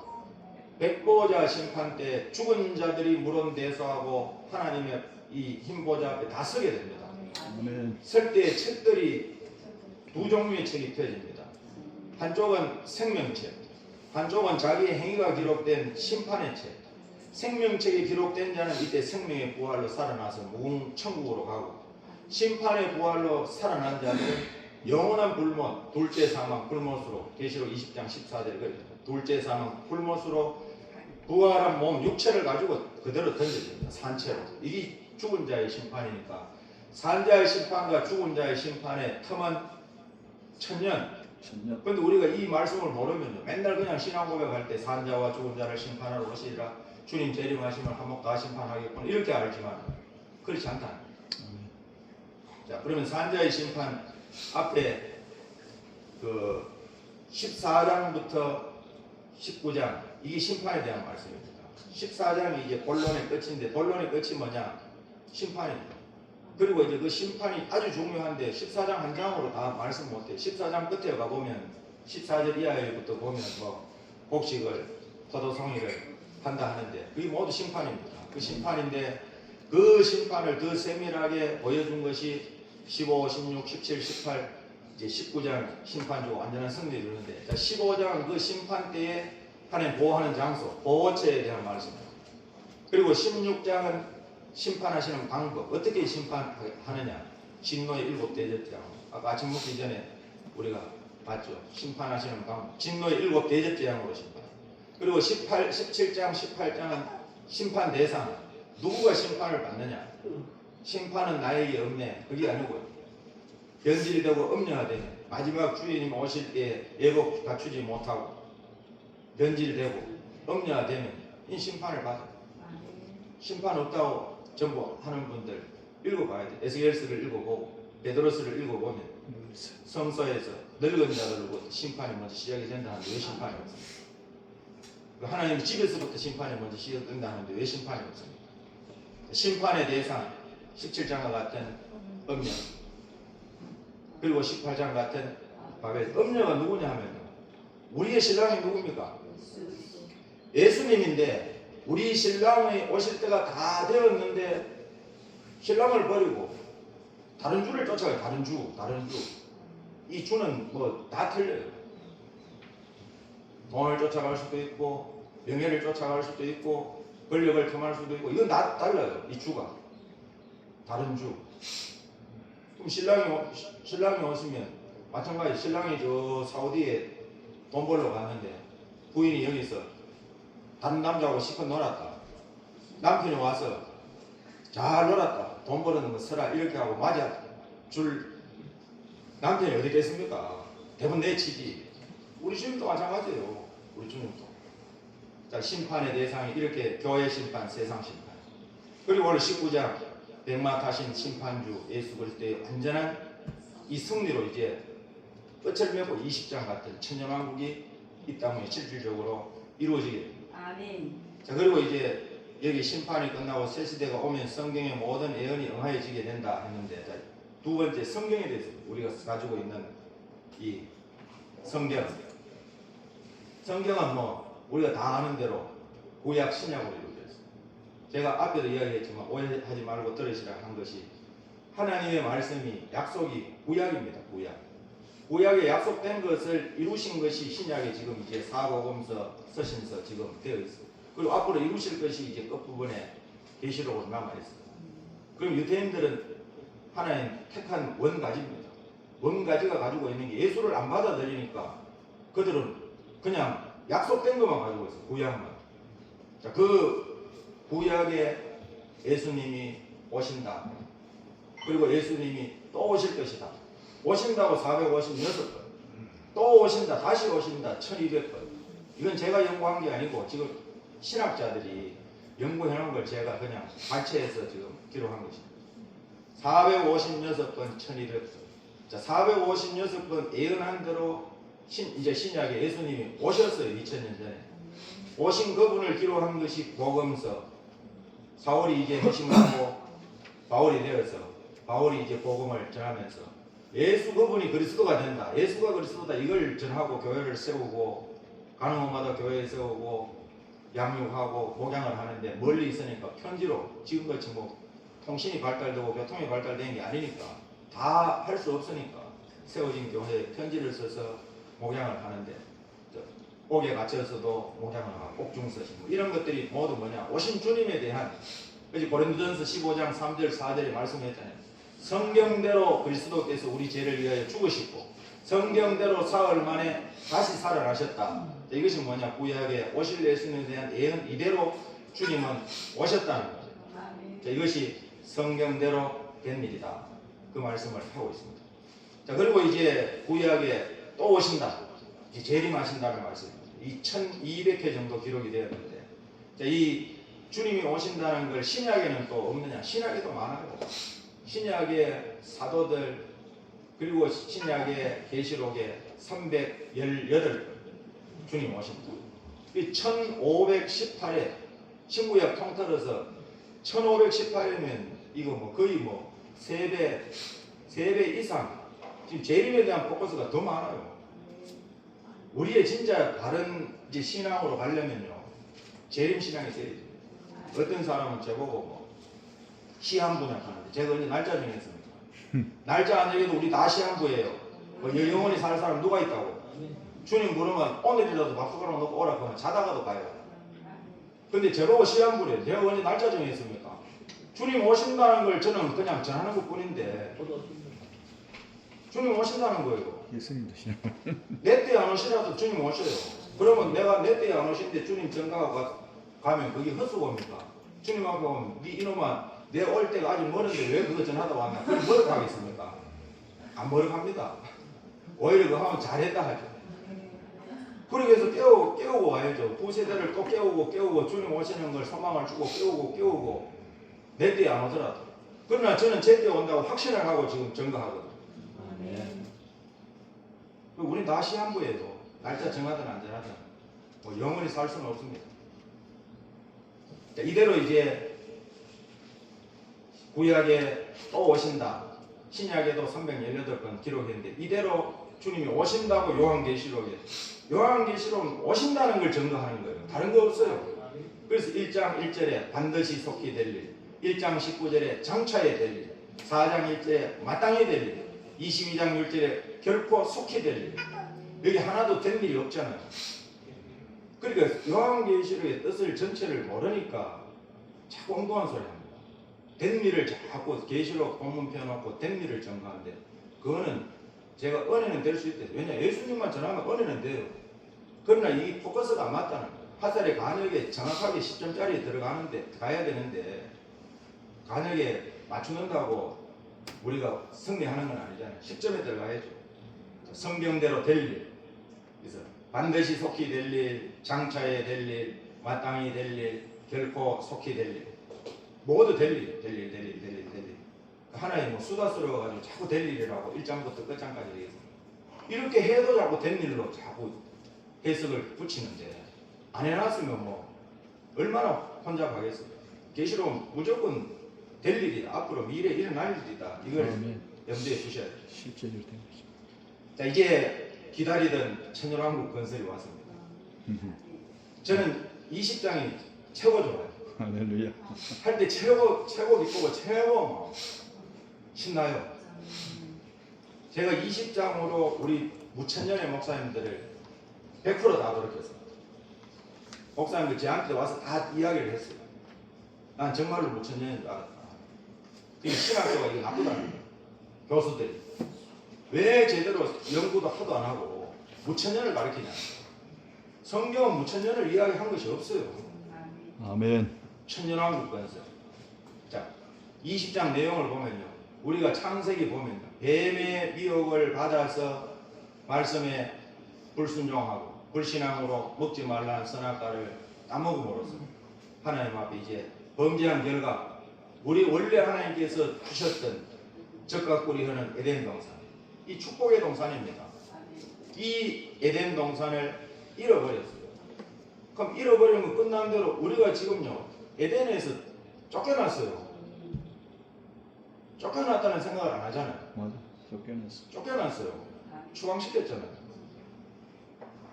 백보자 심판 때 죽은 자들이 물론대소하고 하나님의 이 흰보좌 앞에 다 서게 됩니다. 아멘. 설 때 책들이 두 종류의 책이 펴집니다. 한쪽은 생명책, 한쪽은 자기의 행위가 기록된 심판의 책. 생명책에 기록된 자는 이때 생명의 부활로 살아나서 무궁천국으로 가고 심판의 부활로 살아난 자들은 영원한 불못, 둘째 사망, 불못으로 계시록 20장 14절에 그랬습니다. 둘째 사망, 불못으로 부활한 몸, 육체를 가지고 그대로 던져집니다. 산채로. 이게 죽은 자의 심판이니까 산자의 심판과 죽은 자의 심판의 텀은 천년. 그런데 우리가 이 말씀을 모르면요 맨날 그냥 신앙 고백할 때 산자와 죽은 자를 심판하러 오시리라 주님 재림하시면 한몫 다 심판하겠구나 이렇게 알지만 그렇지 않다. 자, 그러면 산자의 심판 앞에 그 14장부터 19장 이게 심판에 대한 말씀입니다. 14장이 이제 본론의 끝인데 본론의 끝이 뭐냐? 심판입니다. 그리고 이제 그 심판이 아주 중요한데 14장 한 장으로 다 말씀 못해. 14장 끝에 가보면 14절 이하에부터 보면 뭐 곡식을 포도송이를 한다 하는데 그게 모두 심판입니다. 그 심판인데 그 심판을 더 세밀하게 보여준 것이 15, 16, 17, 18 이제 19장 심판 주고 완전한 승리를 이루는데 15장은 그 심판 때에 하나님 보호하는 장소, 보호처에 대한 말씀입니다. 그리고 16장은 심판하시는 방법, 어떻게 심판하느냐. 진노의 7대접장. 아까 아침 먹기 전에 우리가 봤죠. 심판하시는 방법. 진노의 7대접장으로 심판. 그리고 17장, 18장은 심판 대상. 누구가 심판을 받느냐. 심판은 나에게 없네. 그게 아니고요. 변질이 되고 음녀화되면 마지막 주님 오실 때 예복 갖추지 못하고 변질되고 음녀화되면 이 심판을 받아요. 심판 없다고 전부 하는 분들 읽어봐야 돼. 에스겔서를 읽어보고 베드로스를 읽어보면 성서에서 늙은 자들로부터 심판이 먼저 시작이 된다는데 왜 심판이 없습니까? 하나님 집에서부터 심판이 먼저 시작된다는데 왜 심판이 없습니까? 심판의 대상 17장과 같은 음녀 그리고 18장 같은 바벨. 음녀가 누구냐 하면요 우리의 신랑이 누굽니까? 예수님인데 우리 신랑이 오실 때가 다 되었는데 신랑을 버리고 다른 주를 쫓아가요. 다른 주. 이 주는 뭐 다 틀려요. 돈을 쫓아갈 수도 있고 명예를 쫓아갈 수도 있고 권력을 탐할 수도 있고 이건 다 달라요. 이 주가 다른 주. 그럼 신랑이 오시면 마찬가지 신랑이 저 사우디에 돈 벌러 갔는데 부인이 여기서 다른 남자하고 실컷 놀았다. 남편이 와서 잘 놀았다. 돈 벌어는 거 써라 이렇게 하고 맞아 줄 남편이 어디 있겠습니까? 대부분 내치지. 우리 주님도 마찬가지예요. 우리 주님도. 자, 심판의 대상이 이렇게 교회 심판, 세상 심판. 그리고 오늘 19장 백마 타신 심판주 예수 그리스도의 완전한 이 승리로 이제 끝을 맺고 20장 같은 천년왕국이 이 땅에 실질적으로 이루어지게 됩니다. 아멘. 자, 그리고 이제 여기 심판이 끝나고 새 시대가 오면 성경의 모든 예언이 응하여지게 된다 했는데, 자, 두 번째 성경에 대해서 우리가 가지고 있는 이 성경은 뭐 우리가 다 아는 대로 구약 신약으로 이루어져 있습니다. 제가 앞에도 이야기했지만 오해하지 말고 들으시라 한 것이 하나님의 말씀이 약속이 구약입니다. 구약에 약속된 것을 이루신 것이 신약에 지금 이제 사복음서, 서신서 지금 되어 있습니다. 그리고 앞으로 이루실 것이 이제 끝부분에 계시록으로 남아 있습니다. 그럼 유대인들은 하나님 택한 원가지입니다. 원가지가 가지고 있는 게 예수를 안 받아들이니까 그들은 그냥 약속된 것만 가지고 있어요. 구약만. 자, 그 구약에 예수님이 오신다. 그리고 예수님이 또 오실 것이다. 오신다고 456번. 또 오신다. 다시 오신다. 1200번. 이건 제가 연구한 게 아니고 지금 신학자들이 연구해놓은 걸 제가 그냥 발췌해서 지금 기록한 것입니다. 456번, 1200번. 자, 456번 예언한 대로 이제 신약에 예수님이 오셨어요. 2000년 전에. 오신 그분을 기록한 것이 복음서. 사울이 이제 회심하고 바울이 되어서 바울이 이제 복음을 전하면서 예수 그분이 그리스도가 된다. 예수가 그리스도다. 이걸 전하고 교회를 세우고 가는 곳마다 교회 세우고 양육하고 목양을 하는데 멀리 있으니까 편지로 지금같이 뭐 통신이 발달되고 교통이 발달된 게 아니니까 다 할 수 없으니까 세워진 교회에 편지를 써서 목양을 하는데 옥에 갇혀서도 목양을 하고 옥중서신 뭐 이런 것들이 모두 뭐냐 오신 주님에 대한 그래서 고린도전서 15장 3절 4절에 말씀했잖아요. 성경대로 그리스도께서 우리 죄를 위하여 죽으시고 성경대로 사흘 만에 다시 살아나셨다. 이것이 뭐냐 구약에 오실 예수님에 대한 예언 이대로 주님은 오셨다는 거죠. 자, 이것이 성경대로 된 일이다. 그 말씀을 하고 있습니다. 자, 그리고 이제 구약에 또 오신다. 이제 재림하신다는 말씀입니다. 이 1200회 정도 기록이 되었는데, 자, 이 주님이 오신다는 걸 신약에는 또 없느냐? 신약에도 많아요. 신약의 사도들 그리고 신약의 계시록에 318번 주님 오십니다. 이 1518회 신구약 통틀어서 1518회면 이거 뭐 거의 뭐 3배 이상 지금 재림에 대한 포커스가 더 많아요. 우리의 진짜 다른 이제 신앙으로 가려면요 재림 신앙이 돼야 돼요. 어떤 사람은 저보고 뭐 시한부냐 하는데 제가 언제 날짜 정했습니까? 날짜 안 정해도 우리 다 시한부예요. 뭐 영원히 살 사람 누가 있다고? 주님 부르면 오늘이라도 밥숟가락 놓고 오라 그러면 자다가도 가요. 근데 저보고 시한부래요. 제가 언제 날짜 정했습니까? 주님 오신다는 걸 저는 그냥 전하는 것 뿐인데 주님 오신다는 거예요. 예수님도 신앙. 내 때 안 오시라도 주님 오셔요. 그러면 내가 내 때 안 오신데 주님 전가하고 가면 그게 헛수고입니까? 주님 앞에 오면 네 이놈아 내 올 때가 아직 멀은데 왜 그거 전하다 왔나? 그럼 버럭하겠습니까? 안 버럭합니다. 오히려 그거 하면 잘했다 하죠. 그렇게 해서 깨우고 와야죠. 두 세대를 또 깨우고 주님 오시는 걸 소망을 주고 깨우고 내 때 안 오더라도. 그러나 저는 제 때 온다고 확신을 하고 지금 전가하거든요. 우린 다 시한부에도 날짜 정하든 안 정하든 뭐 영원히 살 수는 없습니다. 자, 이대로 이제 구약에 또 오신다. 신약에도 318번 기록했는데 이대로 주님이 오신다고 요한계시록은 오신다는 걸 증거하는 거예요. 다른 거 없어요. 그래서 1장 1절에 반드시 속히 될 일, 1장 19절에 장차에 될 일, 4장 1절에 마땅히 될 일, 22장 6절에 결코 속히 될 일. 여기 하나도 된 일이 없잖아요. 그러니까 요한계시록의 뜻을 전체를 모르니까 자꾸 엉뚱한 소리 합니다. 된미를 자꾸 계시록 본문 펴놓고 된미를 전가하는데 그거는 제가 은혜는 될 수 있대요. 왜냐 예수님만 전하면 은혜는 돼요. 그러나 이 포커스가 안 맞다는 거예요. 화살의 간역에 정확하게 10점짜리 들어가는데 가야 되는데 간역에 맞추는다고 우리가 승리하는 건 아니잖아요. 10점에 들어가야죠. 성경대로 될 일, 그래서 반드시 속히 될 일, 장차에 될 일, 마땅히 될 일, 결코 속히 될 일, 모두 될 일, 될 일, 될 일, 될 일, 될 일. 하나의 뭐 수다 쓰러가지고 자꾸 될 일이라고 1장부터 끝장까지 얘기했습니다. 이렇게 해도 자꾸 된 일로 자꾸 해석을 붙이는데 안 해놨으면 뭐 얼마나 혼잡하겠어요. 계시록은 무조건 될 일이다. 앞으로 미래에 일어날 일이다. 이걸 염두에 두셔야 돼요. 실제로 된 것이. 자 이제 기다리던 천년왕국 건설이 왔습니다. 저는 20장이 최고 좋아요. 할렐루야. 할 때 최고 기쁘고 최고 뭐 신나요. 제가 20장으로 우리 무천년의 목사님들을 100%다 그렇겠어요. 목사님들 저한테 와서 다 이야기를 했어요. 난 정말로 무천년인 줄 알았다. 이 신학교가 이게 나쁘다는 거예요. 교수들이 왜 제대로 연구도 하도 안 하고 무천년을 가르치냐. 성경은 무천년을 이야기한 것이 없어요. 아멘. 천년왕국 건설. 자, 20장 내용을 보면요. 우리가 창세기 보면요. 뱀의 미혹을 받아서 말씀에 불순종하고 불신앙으로 먹지 말라는 선악과를 따먹음으로써 하나님 앞에 이제 범죄한 결과 우리 원래 하나님께서 주셨던 적과 꿀이 흐르는 에덴 동산, 이 축복의 동산입니다. 이 에덴 동산을 잃어버렸어요. 그럼 잃어버리면 끝난 대로 우리가 지금요 에덴에서 쫓겨났어요. 쫓겨났다는 생각을 안 하잖아요. 맞아. 쫓겨났어. 쫓겨났어요. 추방시켰잖아요.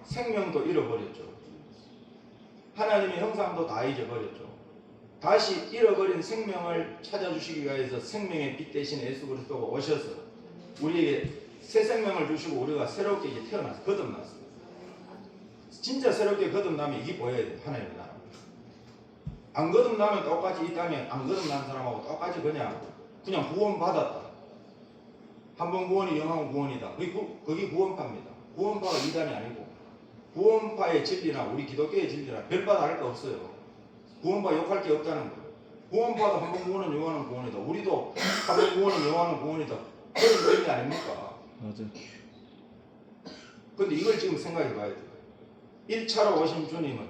생명도 잃어버렸죠. 하나님의 형상도 다 잊어버렸죠. 다시 잃어버린 생명을 찾아주시기 위해서 생명의 빛 대신 예수 그리스도가 오셔서 우리에게 새 생명을 주시고 우리가 새롭게 이제 태어나서 거듭났어요. 진짜 새롭게 거듭나면 이게 보여야 돼요. 하나님의 나라. 안 거듭나면 똑같이 이 땅에 안 거듭난 사람하고 똑같이 그냥 구원받았다. 한 번 구원이 영원 구원이다. 그게 구원파입니다. 구원파가 이단이 아니고 구원파의 진리나 우리 기독교의 진리나 별바 다를 거 없어요. 구원파 욕할 게 없다는 거예요. 구원파도 한 번 구원은 영원한 구원이다. 우리도 한 번 구원은 영원한 구원이다. 그런 의미 아닙니까? 맞아. 근데 이걸 지금 생각해 봐야 돼요. 1차로 오신 주님은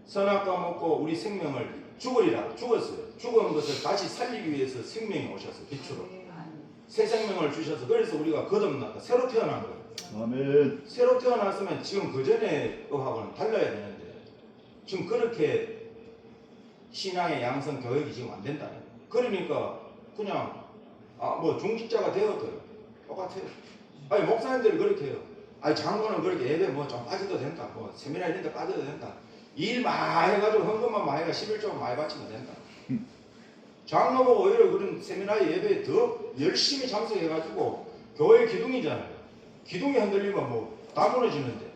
선악과 먹고 우리 생명을 죽었어요. 죽은 것을 다시 살리기 위해서 생명이 오셨어요. 빛으로. 새 생명을 주셔서 그래서 우리가 거듭났다. 새로 태어난 거예요. 아멘. 새로 태어났으면 지금 그 전에 거하고는 달라야 되는데 지금 그렇게 신앙의 양성 교육이 지금 안 된다는 거예요. 그러니까 그냥 뭐 중직자가 되어도요. 똑같아요. 아니 목사님들이 그렇게 해요. 아니 장로는 그렇게 예배 뭐 좀 빠져도 된다. 뭐 세미나 이런 데 빠져도 된다. 일 많이 해가지고 헌금만 많이 해가 11조만 많이 바치면 된다. 장로가 오히려 그런 세미나의 예배에 더 열심히 참석해가지고 교회 기둥이잖아요. 기둥이 흔들리면 뭐 다 무너지는데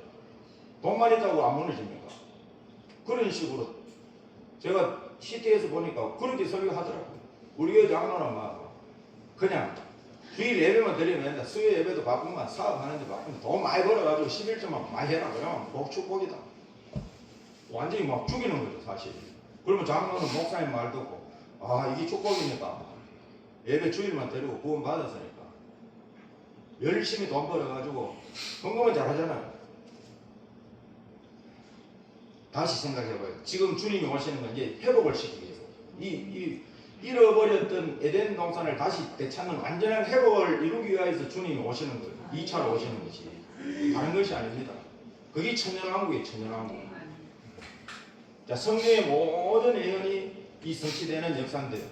돈만 있다고 안 무너집니까? 그런 식으로 제가 CT에서 보니까 그렇게 설교하더라고요. 우리 교회 장로는 막 그냥 주일 예배만 드리면 된다. 수요 예배도 바쁘면 사업하는데 바쁘면 돈 많이 벌어가지고 11조만 많이 해라. 그러면 복축복이다. 완전히 막 죽이는 거죠 사실. 그러면 장로는 목사님 말 듣고 이게 축복이니까 예배 주일만 드리고 구원 받았으니까 열심히 돈 벌어가지고 헌금은 잘하잖아요. 다시 생각해봐요. 지금 주님이 오시는 건 이제 회복을 시키기 위해서 이 잃어버렸던 에덴 동산을 다시 되찾는 완전한 회복을 이루기 위해서 주님이 오시는 거예요. 2차로 오시는 것이 다른 것이 아닙니다. 그게 천년왕국이에요. 천년왕국. 자, 성경의 모든 예언이 이 성취되는 역사인데요.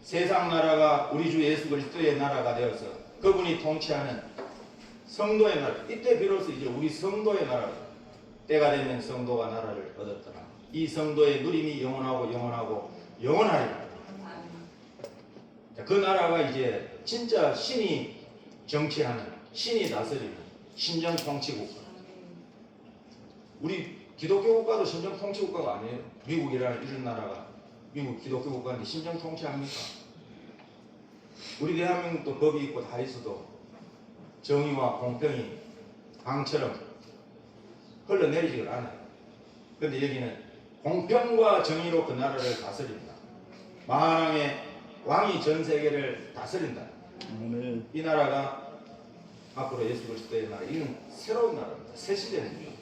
세상 나라가 우리 주 예수 그리스도의 나라가 되어서 그분이 통치하는 성도의 나라. 이때 비로소 이제 우리 성도의 나라. 때가 되면 성도가 나라를 얻었더라. 이 성도의 누림이 영원하고 영원하리라. 자, 그 나라가 이제 진짜 신이 정치하는, 신이 다스리는 신정 통치 국가. 우리 기독교 국가도 신정 통치 국가가 아니에요. 미국이라는 이런 나라가 미국 기독교 국가인데 심정 통치합니까? 우리 대한민국도 법이 있고 다 있어도 정의와 공평이 강처럼 흘러내리지를 않아요. 그런데 여기는 공평과 정의로 그 나라를 다스린다. 만왕의 왕이 전 세계를 다스린다. 아멘. 이 나라가 앞으로 예수 그리스도의 나라, 이는 새로운 나라입니다. 새 시대입니다.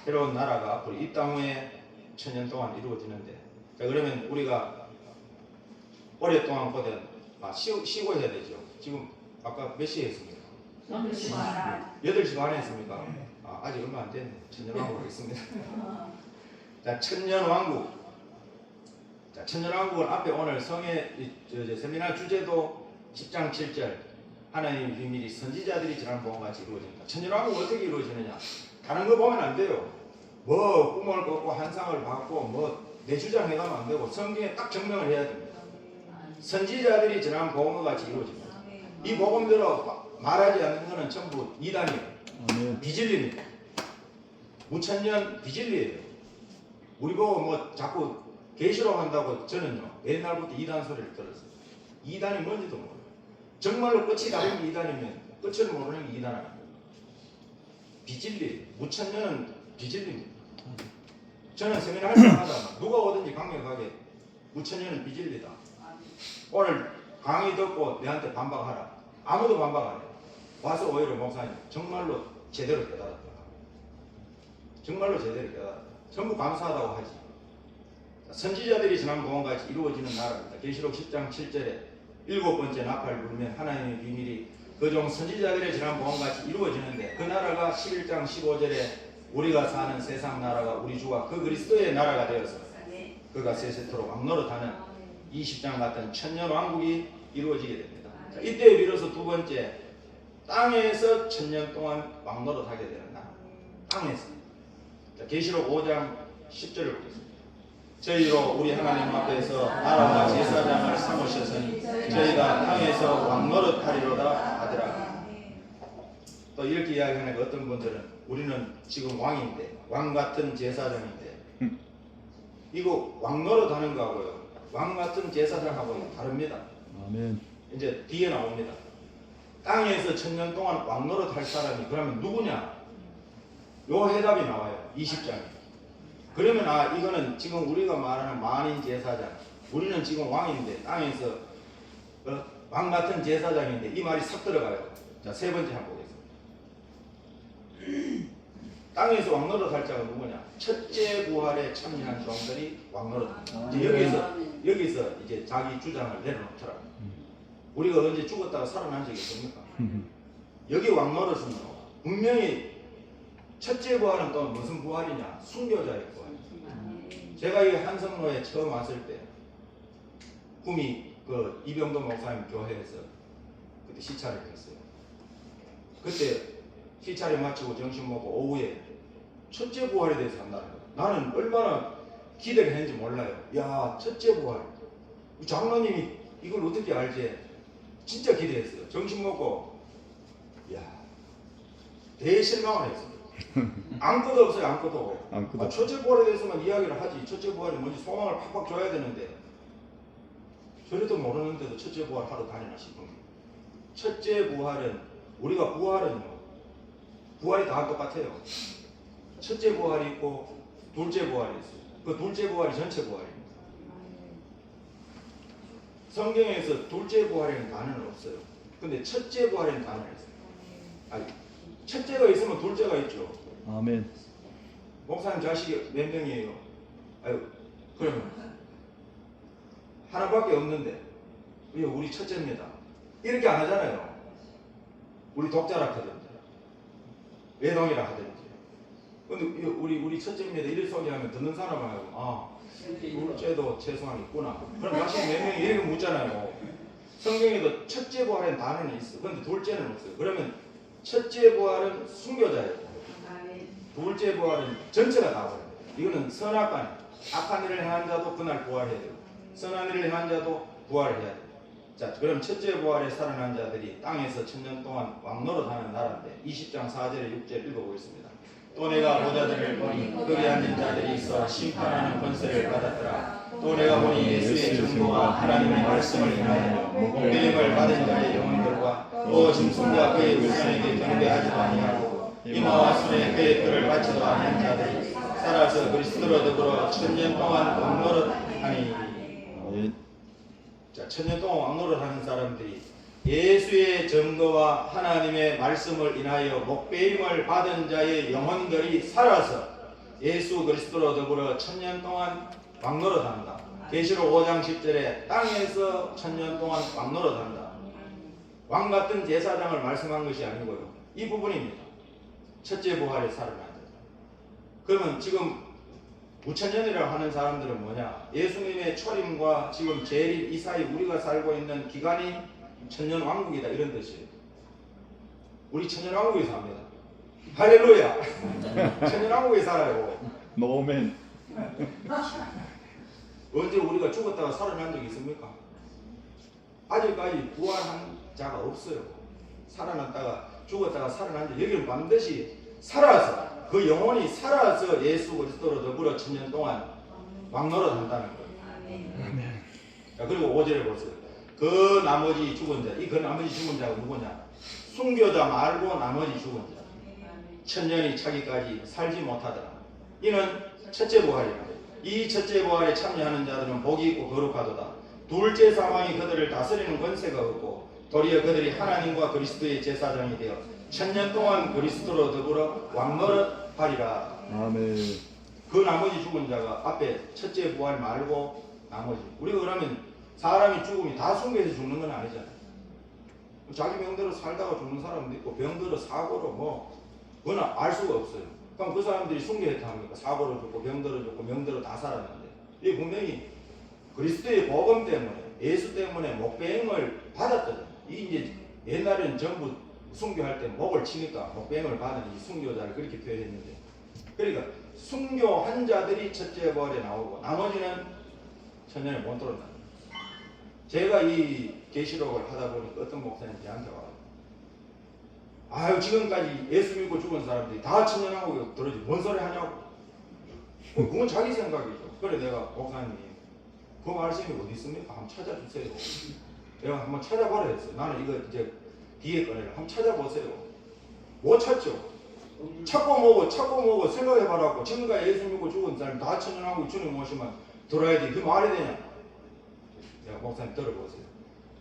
새로운 나라가 앞으로 이 땅 위에 천년 동안 이루어지는데, 자, 그러면 우리가 오랫동안 보던 쉬고 해야 되죠. 지금 아까 몇 시에 했습니까? 8시 반에 했습니까? 아직 얼마 안 됐네. 천년왕국 하겠습니다. 자, 천년왕국. 자, 천년왕국은 앞에 오늘 성의 세미나 주제도 10장 7절 하나님의 비밀이 선지자들이 지난 보험 같이 이루어진다. 천년왕국은 어떻게 이루어지느냐? 다른 거 보면 안 돼요. 뭐 꿈을 꿨고 환상을 봤고 뭐 내 주장해가면 안 되고 성경에 딱 증명을 해야 됩니다. 선지자들이 지난 보험과 같이 이루어집니다. 이 복음대로 말하지 않는 것은 전부 이단이에요. 아멘. 비진리입니다. 무천년 비진리예요. 우리 보고 뭐 자꾸 계시록 한다고 저는요 옛날부터 이단 소리를 들었어요. 이단이 뭔지도 몰라요. 정말로 끝이 다른 게 이단이면 끝을 모르는 게 이단 아닙니다. 비진리, 무천년은 비진리입니다. 저는 세미나 할 때마다 누가 오든지 강력하게 무천년은 비진리다. 오늘 강의 듣고 내한테 반박하라. 아무도 반박 안 해요. 와서 오히려 목사님 정말로 제대로 깨달았다. 정말로 제대로 깨달았다. 전부 감사하다고 하지. 선지자들이 지난 보험같이 이루어지는 나라입니다. 계시록 10장 7절에 7번째 나팔을 불면 하나님의 비밀이 그종 선지자들의 지난 보험같이 이루어지는데, 그 나라가 11장 15절에 우리가 사는 세상 나라가 우리 주와 그 그리스도의 나라가 되어서 그가 세세토록 왕노릇하는 20장 같은 천년왕국이 이루어지게 됩니다. 자, 이때 비로소 두 번째 땅에서 천년 동안 왕노릇하게 되는 나라. 땅에서. 자, 계시록 5장 10절을 보겠습니다. 저희로 우리 하나님 앞에서 나라와 제사장을 삼으셨으니 저희가 땅에서 왕노릇하리로다 하더라. 또 이렇게 이야기하는 어떤 분들은 우리는 지금 왕인데, 왕 같은 제사장인데, 이거 왕노릇 하는 거하고요 왕 같은 제사장하고는 다릅니다. 아멘. 이제 뒤에 나옵니다. 땅에서 천년 동안 왕노릇 할 사람이 그러면 누구냐? 요 해답이 나와요. 20장에. 그러면 이거는 지금 우리가 말하는 만인 제사장, 우리는 지금 왕인데 땅에서 왕 같은 제사장인데, 이 말이 싹 들어가요. 자, 세 번째 한번 보겠습니다. 땅에서 왕노릇 할 자가 누구냐? 첫째 부활에 참여한 종들이 왕노릇. 여기서 이제 자기 주장을 내려놓더라. 우리가 언제 죽었다가 살아난 적이 있습니까? 여기 왕노릇은요 분명히 첫째 부활은 또 무슨 부활이냐? 순교자의 부활. 제가 이 한성로에 처음 왔을 때 꿈이 그 이병도 목사님 교회에서 그때 시차를 했어요. 그때 시차를 마치고 점심 먹고 오후에 첫째 부활에 대해서 한다는 거예요. 나는 얼마나 기대를 했는지 몰라요. 야, 첫째 부활. 장로님이 이걸 어떻게 알지? 진짜 기대했어요. 점심 먹고 야, 대실망을 했어요. 아무것도 없어요. 아무것도. 첫째 부활에 대해서만 이야기를 하지. 첫째 부활이 뭔지 소망을 팍팍 줘야 되는데 저래도 모르는데도 첫째 부활 하러 다니나 싶은 거예요. 첫째 부활은, 우리가 부활은요 부활이 다 똑같아요. 첫째 부활이 있고 둘째 부활이 있어요. 그 둘째 부활이 전체 부활입니다. 성경에서 둘째 부활에는 단어는 없어요. 근데 첫째 부활에는 단어가 있어요. 첫째가 있으면 둘째가 있죠. 아멘. 목사님 자식이 몇 명이에요? 그러면 하나밖에 없는데 우리 첫째입니다. 이렇게 안 하잖아요. 우리 독자라 하든지 외동이라 하든지. 근데 우리 첫째입니다. 이렇게 소개하면 듣는 사람하고 둘째도 최소한 있구나. 그럼 자식이 몇 명이 이렇게 묻잖아요. 성경에도 첫째 부활엔 단어는 있어. 근데 둘째는 없어요. 그러면 첫째 부활은 순교자예요. 둘째 부활은 전체가 다 버려요. 이거는 선악간, 악한 일을 행한 자도 그날 부활해야 돼요. 선한 일을 행한 자도 부활해야 돼요. 자, 그럼 첫째 부활에 살아난 자들이 땅에서 천년 동안 왕노릇하는 나라인데 20장 4절에 6절 읽어보겠습니다. 또 내가 보자들을 보니 거기 앉은 자들이 있어 심판하는 권세를 받았더라. 또 내가 보니 예수의 증거와 하나님의 말씀을 인하여 목배임을 받은 자의 영혼들과 또 짐승과 그의 울산에게 경배하지도 아니하고 이마와 손에 그의 뼈를 받지도 아니한 자들이 살아서 그리스도로 더불어 천년 동안 왕노릇하니. 아멘. 자, 천년 동안 왕노릇하는 사람들이 예수의 증거와 하나님의 말씀을 인하여 목배임을 받은 자의 영혼들이 살아서 예수 그리스도로 더불어 천년 동안 왕노릇한다. 계시록 5장 10절에 땅에서 천년 동안 왕노릇한다. 왕 같은 제사장을 말씀한 것이 아니고요. 이 부분입니다. 첫째 부활에 살아난 자. 그러면 지금 무천년이라고 하는 사람들은 뭐냐? 예수님의 초림과 지금 재림 이 사이 우리가 살고 있는 기간이 천년 왕국이다 이런 뜻이에요. 우리 천년 왕국에 삽니다. 할렐루야. 천년 왕국에 살아요. 아멘. 언제 우리가 죽었다가 살아난 적이 있습니까? 아직까지 부활한 자가 없어요. 살아났다가 죽었다가 살아난 자. 여기는 반드시 살아서 그 영혼이 살아서 예수 그리스도로 더불어 천년 동안 왕노릇 한다는 거예요. 아멘. 자, 그리고 5절에 보세요. 그 나머지 죽은 자, 이 그 나머지 죽은 자가 누구냐? 순교자 말고 나머지 죽은 자. 천년이 차기까지 살지 못하더라. 이는 첫째 부활이라. 이 첫째 부활에 참여하는 자들은 복이 있고 거룩하도다. 둘째 사망이 그들을 다스리는 권세가 없고 도리어 그들이 하나님과 그리스도의 제사장이 되어 천년 동안 그리스도로 더불어 왕노릇하리라. 아멘. 그 나머지 죽은 자가 앞에 첫째 부활 말고 나머지. 우리가 그러면 사람이 죽음이 다 순교해서 죽는 건 아니잖아요. 자기 병대로 살다가 죽는 사람도 있고 병대로 사고로 뭐 그거는 알 수가 없어요. 그럼 그 사람들이 순교했다 합니까? 사고로 죽고 병대로 죽고 명대로 다 살았는데 이게 분명히 그리스도의 복음 때문에 예수 때문에 목배임을 받았거든요. 이 이제 옛날에는 전부 순교할 때 목을 치니까 목배임을 받은 이 순교자를 그렇게 표현했는데, 그러니까 순교한 자들이 첫째 부활에 나오고 나머지는 천년에 못 들어온다. 제가 이 계시록을 하다 보니까 어떤 목사님 저한테 와요. 아유, 지금까지 예수 믿고 죽은 사람들이 다 천년왕국에 들어지 뭔 소리 하냐고. 그건 자기 생각이죠. 그래 내가 목사님 그 말씀이 어디 있습니까? 한번 찾아주세요. 내가 한번 찾아보라 했어요. 나는 이거 이제 뒤에 꺼내라. 한번 찾아보세요. 못 찾죠. 찾고 뭐고 생각해봐라고. 지금까지 예수 믿고 죽은 사람 다 천년왕국 주님 오시면 들어야 돼. 그게 말이 되냐? 내가 목사님 들어보세요.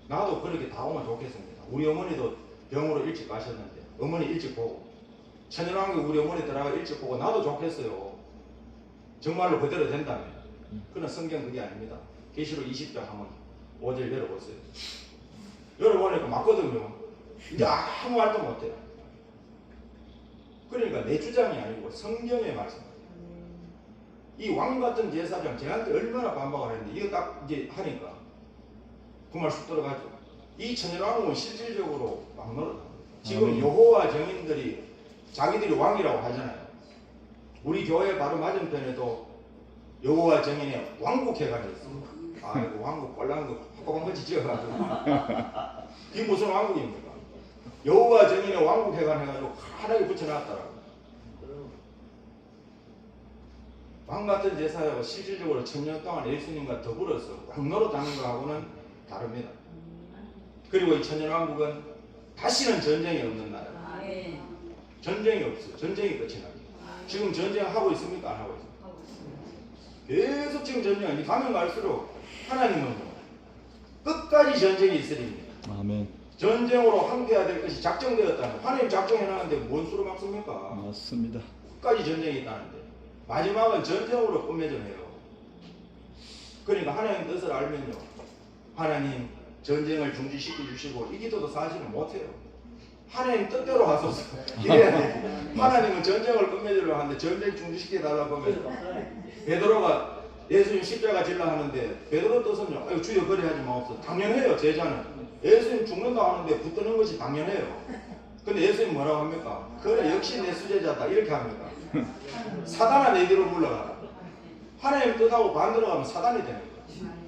나도 그렇게 다 오면 좋겠습니다. 우리 어머니도 병으로 일찍 가셨는데 어머니 일찍 보고 천연왕국 우리 어머니 들어가 일찍 보고 나도 좋겠어요. 정말로 그대로 된다면. 그러나 성경 그게 아닙니다. 계시록 20장 한번 5절 열어보세요. 열어보니까 맞거든요. 이제 아무 말도 못해요. 그러니까 내 주장이 아니고 성경의 말씀. 이 왕 같은 제사장 제한테 얼마나 반박을 했는데 이거 딱 이제 하니까 그 말 쑥 들어가죠. 이 천연왕국은 실질적으로 왕노릇합니다. 지금 여호와 정인들이 자기들이 왕이라고 하잖아요. 우리 교회 바로 맞은편에도 여호와 정인의 왕국회관이 있습니다. 아이고 왕국 꼴랑한 거 헛고방같이 지어가지고 이게 무슨 왕국입니까? 여호와 정인의 왕국회관 해가지고 환하게 붙여놨더라고요. 왕 같은 제사장은 실질적으로 천년 동안 예수님과 더불어서 왕노릇하는 거하고는 다릅니다. 그리고 이 천년왕국은 다시는 전쟁이 없는 나라. 전쟁이 없어요. 전쟁이 끝이 납니다. 지금 전쟁하고 있습니까? 안 하고 있습니까? 계속 지금 전쟁이 가면 갈수록 하나님은 끝까지 전쟁이 있으립니다. 아멘. 전쟁으로 함께해야 될 것이 작정되었다는, 하나님 작정해놨는데 뭔 수로 막습니까? 맞습니다. 끝까지 전쟁이 있다는데 마지막은 전쟁으로 끝맺음 해요. 그러니까 하나님 뜻을 알면요, 하나님 전쟁을 중지시켜 주시고 이 기도도 사실은 못해요. 하나님 뜻대로 하소서 이래야 돼. 하나님은 전쟁을 끝맺으려고 하는데 전쟁 중지시켜 달라고 하면 베드로가 예수님 십자가 질라 하는데 베드로 뜻은요, 아유 주여 그리 하지 마옵소서. 당연해요. 제자는 예수님 죽는다 하는데 붙드는 것이 당연해요. 근데 예수님 뭐라고 합니까? 그래 역시 내 수제자다 이렇게 합니까? 사단아 내 뒤로 물러가라. 하나님 뜻하고 반대로 가면 사단이 되는 거예요.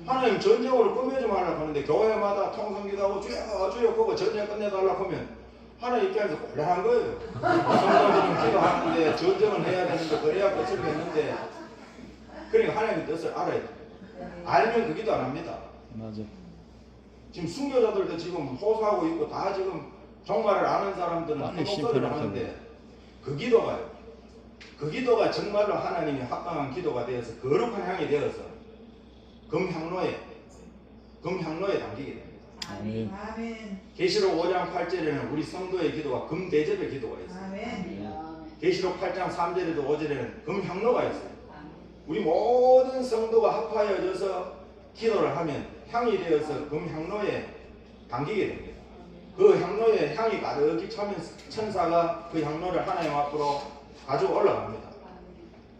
하나님 전쟁으로 끝내지 말라고 하는데 교회마다 통성기도하고 주여 주여 그거 전쟁 끝내달라고 하면 하나님 입장에서 곤란한 거예요. 성도들은 기도하는데 전쟁을 해야 되는데 그래야 끝을 맺는데 그러니까 하나님의 뜻을 알아야 돼요. 알면 그 기도 안 합니다. 맞아. 지금 순교자들도 지금 호소하고 있고 다 지금 종말을 아는 사람들은 빨리 큰 목소리를 심판을 하는데 그 기도가요. 그 기도가 정말로 하나님이 합당한 기도가 되어서 거룩한 향이 되어서 금향로에 담기게 됩니다. 아멘. 아멘. 계시록 5장 8절에는 우리 성도의 기도가 금대접의 기도가 있어요. 아멘. 계시록 8장 3절에도 5절에는 금향로가 있어요. 우리 모든 성도가 합하여져서 기도를 하면 향이 되어서 금향로에 담기게 됩니다. 그 향로에 향이 가득히 차면 천사가 그 향로를 하나님 앞으로 가지고 올라갑니다.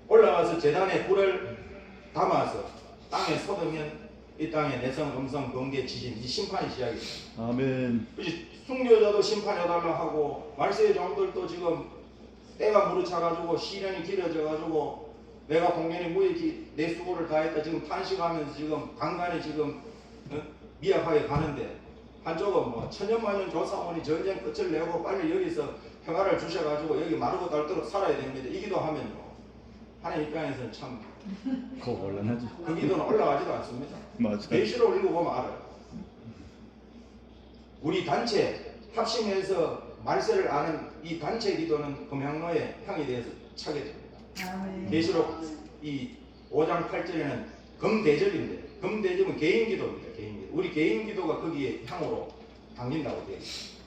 올라가서 제단에 불을 담아서 땅에 쏟으면 이 땅에 내성, 음성, 번개, 지진, 이 심판이 시작이 됩니다. 아멘. 그치? 순교자도 심판해달라 하고 말세의 종들도 지금 때가 무르차가지고 시련이 길어져가지고 내가 공연히 무익히 내 수고를 다했다 지금 탄식하면서 지금 간간히 지금 미약하게 가는데 한쪽은 뭐 천년만년 조사원이 전쟁 끝을 내고 빨리 여기서 평화를 주셔가지고 여기 마르고 닳도록 살아야 됩니다. 이 기도하면요 하나님 입장에서는 참 그거 곤란하지. 그 기도는 올라가지도 않습니다. 맞아. 계시록 읽어보면 알아요. 우리 단체 합심해서 말세를 아는 이 단체 기도는 금향로에 향이 되어서 차게 됩니다. 아멘. 계시록 이 5장 8절에는 금대접인데 금대접은 개인 기도입니다. 개인 기도. 우리 개인 기도가 거기에 향으로 담긴다고 되어 있습니다.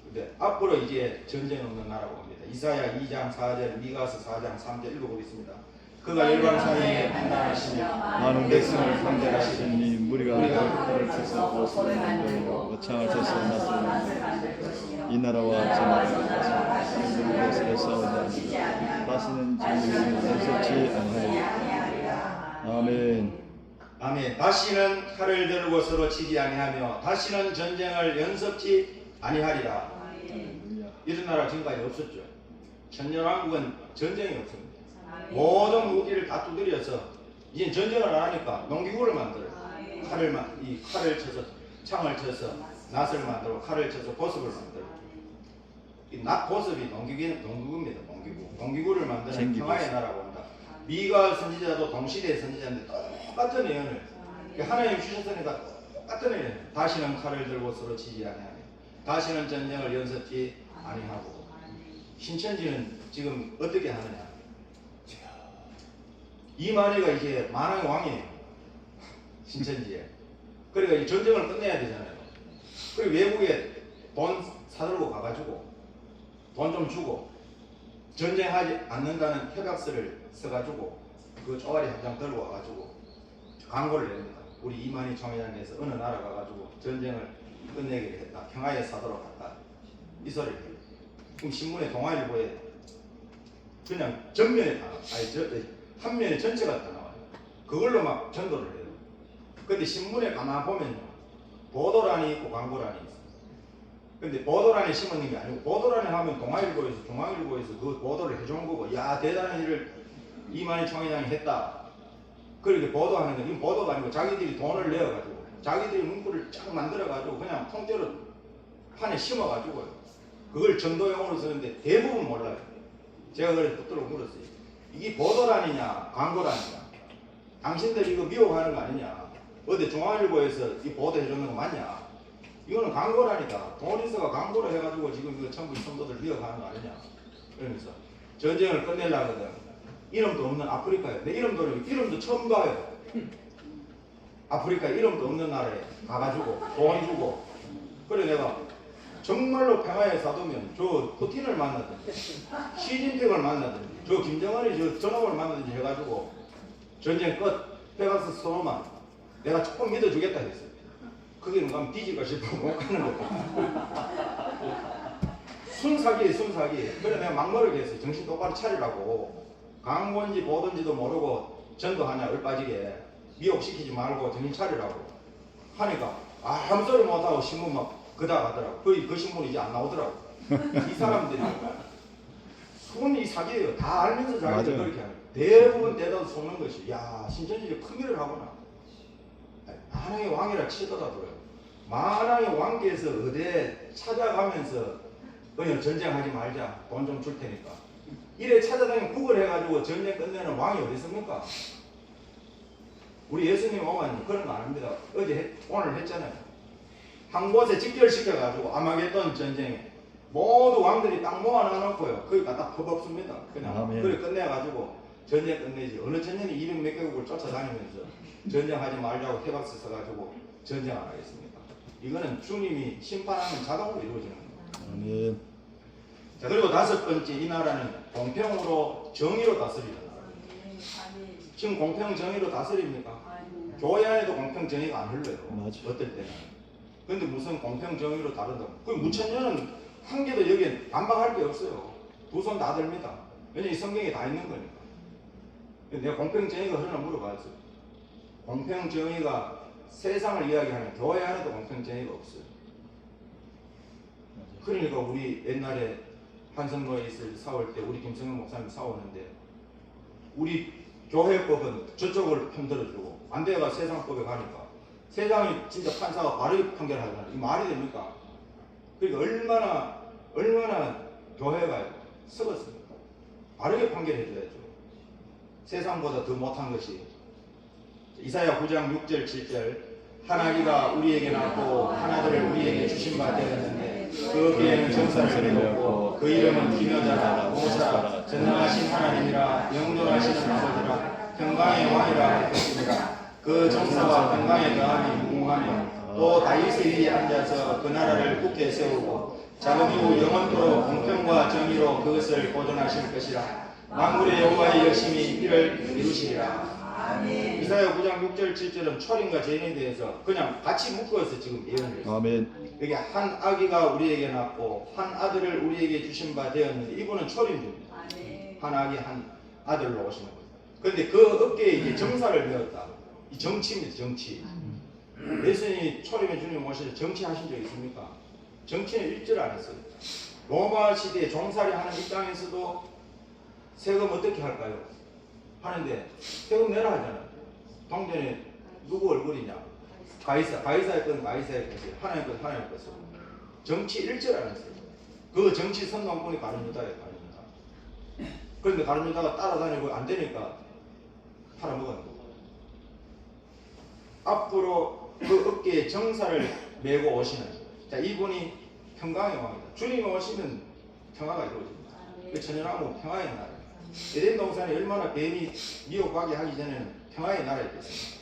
근데 앞으로 이제 전쟁 없는 나라가 옵니다. 이사야 2장 4절, 미가서 4장 3절 읽어보겠습니다. 그가 열방 사이에 판단하시며 많은 백성을 상대하시니 무리가 그를 쳐서 옷을 만들고 창을 쳐서 낫을 만들고 이 나라와 저 나라와 것으로 싸우다 다시는 전쟁을 연습치 아니하리라. 아멘. 아멘. 다시는 칼을 들고 서로 치지 아니하며 다시는 전쟁을 연습치 아니하리라. 이런 나라 지금까지 없었죠. 천년왕국은 전쟁이 없습니다. 모든 무기를 다 두드려서 이제 전쟁을 안 하니까 농기구를 만들어요. 칼을 쳐서 창을 쳐서 낫을 만들고 칼을 쳐서 보습을 만들고 이 낫 보습이 농기구입니다. 농기구를 만드는 전기 평화의 보습. 나라가 온다. 미가 선지자도 동시대의 선지자인데 똑같은 예언을 하나님 주셨으니까 똑같은 예언. 다시는 칼을 들고 서로 치지 아니하며 다시는 전쟁을 연습지 아니하고. 신천지는 지금 어떻게 하느냐? 이만희가 이제 만왕의 왕이에요. 신천지에. 그러니까 이 전쟁을 끝내야 되잖아요. 그리고 외국에 돈 사들고 가가지고 돈 좀 주고 전쟁하지 않는다는 협약서를 써가지고 그 쪼가리 한 장 들고 와가지고 광고를 냅니다. 우리 이만희 총회장께서 어느 나라 가가지고 전쟁을 끝내기로 했다. 평화의 사도로 갔다. 이 소리를 해요. 그럼 신문에 동아일보에 그냥 전면에 다 한 면에 전체가 다 나와요. 그걸로 막 전도를 해요. 근데 신문에 가만 보면요. 보도란이 있고 광고란이 있어요. 근데 보도란에 심은 게 아니고 보도란에 하면 동아일보에서 중앙일보에서 그 보도를 해준 거고 야 대단한 일을 이만희 총회장이 했다. 그렇게 보도하는 건 이건 보도가 아니고 자기들이 돈을 내어가지고 자기들이 문구를 쫙 만들어가지고 그냥 통째로 판에 심어가지고요. 그걸 전도용으로 쓰는데 대부분 몰라요. 제가 그래서 붙들어 물었어요. 이게 보도란이냐 광고란이냐. 당신들 이거 미혹하는 거 아니냐. 어디 중앙일보에서 이 보도해주는 거 맞냐. 이거는 광고라니까. 돈이서가 광고를 해가지고 지금 이거 전부 성도들 미혹하는 거 아니냐. 그러면서 전쟁을 끝내려거든. 이름도 없는 아프리카에 내 이름도 처음 봐요. 아프리카 이름도 없는 나라에 가가지고 돈 주고 그래 내가 정말로 평화의 사도면 저 푸틴을 만나든지 시진핑을 만나든지 저 김정은이 저 저놈을 만나든지 해가지고 전쟁 끝 페가스 소노만 내가 조금 믿어주겠다 했어요. 그게 뭔가 뒤질까 싶어 못 가는 거야. 순사기에 순사기. 그래 내가 막말을 했어요. 정신 똑바로 차리라고. 광고인지 보든지도 모르고 전도하냐 얼빠지게 미혹시키지 말고 정신 차리라고 하니까 아무 소리 못하고 신문 막 그다 가더라고. 그 신문이 이제 안 나오더라고. 이 사람들이 손이 사기예요. 다 알면서 자기들 그렇게 하는 거예요. 대부분 대다수 속는 것이 야 신천지가 큰 일을 하구나. 하나님의 왕이라 치더라도요. 만왕의 왕께서 어디에 찾아가면서 그냥 전쟁하지 말자, 돈 좀 줄 테니까 이래 찾아다니면 구걸해가지고 전쟁 끝내는 왕이 어디 있습니까? 우리 예수님 오면 그런 거 안 합니다. 오늘 했잖아요. 한 곳에 직결시켜가지고 아마겟돈 전쟁에 모두 왕들이 딱 모아놔놓고요. 거기가 딱 퍼벅습니다. 그냥 아멘. 그래 끝내가지고 전쟁 끝내지. 어느 전쟁이 200몇 개국을 쫓아다니면서 전쟁하지 말자고 태박스 써가지고 전쟁 안 하겠습니까? 이거는 주님이 심판하는 자동으로 이루어지는 겁니다. 아멘. 자, 그리고 다섯 번째, 이 나라는 공평으로 정의로 다스리는 나라입니다. 지금 공평 정의로 다스립니까? 교회 안에도 공평 정의가 안 흘러요. 맞아. 어떨 때는. 근데 무슨 공평 정의로 다룬다고? 그 무천년은 한 개도 여기에 반박할 게 없어요. 두 손 다 듭니다. 왜냐면 이 성경에 다 있는 거니까. 내가 공평 정의가 흐르나 물어봤어요. 공평 정의가 세상을 이야기하는 교회 안에도 공평 정의가 없어요. 그러니까 우리 옛날에 한성로에 있을 싸울 때 우리 김성현 목사님 싸우는데 우리 교회법은 저쪽을 편들어주고 반대가 세상법에 가니까 세상이 진짜 판사가 바르게 판결하잖아요. 이 말이 됩니까? 그러니까 얼마나 교회가 썩었습니까? 바르게 판결해줘야죠. 세상보다 더 못한 것이 이사야 9장 6절 7절 하나님가 우리에게 낳고 하나들을 우리에게 주신 바 되었는데 그 귀에는 정사를 내었고 그 이름은 기묘자라 모사라 전능하신 하나님이라 영존하시는 아버지라 평강의 왕이라 할 것입니다. 그 정사와 평강의 더함이 무궁하며 또 다윗의 위에 앉아서 그 나라를 굳게 세우고 자금 이후 영원토록 공평과 정의로 그것을 보존하실 것이라. 만물의 여호와의 열심히 이를 이루시리라. 이사야 9장 6절 7절은 초림과 죄인에 대해서 그냥 같이 묶어서 지금 예언을 했어요. 아멘. 여기 한 아기가 우리에게 낳고 한 아들을 우리에게 주신 바 되었는데 이분은 초림입니다. 한 아기 한 아들로 오시는 거예요. 그런데 그 어깨에 이제 정사를 배웠다. 이 정치입니다. 정치. 예수님이 초림의 주님 오셔서 정치하신 적 있습니까? 정치는 일절 안 했어요. 로마 시대에 종살이 하는 이 땅에서도 세금 어떻게 할까요? 하는데 세금 내라 하잖아요. 동전에 누구 얼굴이냐? 가이사의 건 가이사의 것이에요. 하나님 건 하나님 것이에요. 정치 일절 안 했어요. 그 정치 선동꾼이 가룟유다예요. 가룟유다. 그런데 가룟유다가 따라다니고 안 되니까 팔아먹었는 거예요. 앞으로 그 어깨에 정사를 메고 오시는, 자, 이분이 평강의 왕이다. 주님이 오시면 평화가 이루어집니다. 그 천연왕국 평화의 나라. 에덴 동산이 얼마나 뱀이 미혹하게 하기 전에는 평화의 나라였겠습니다.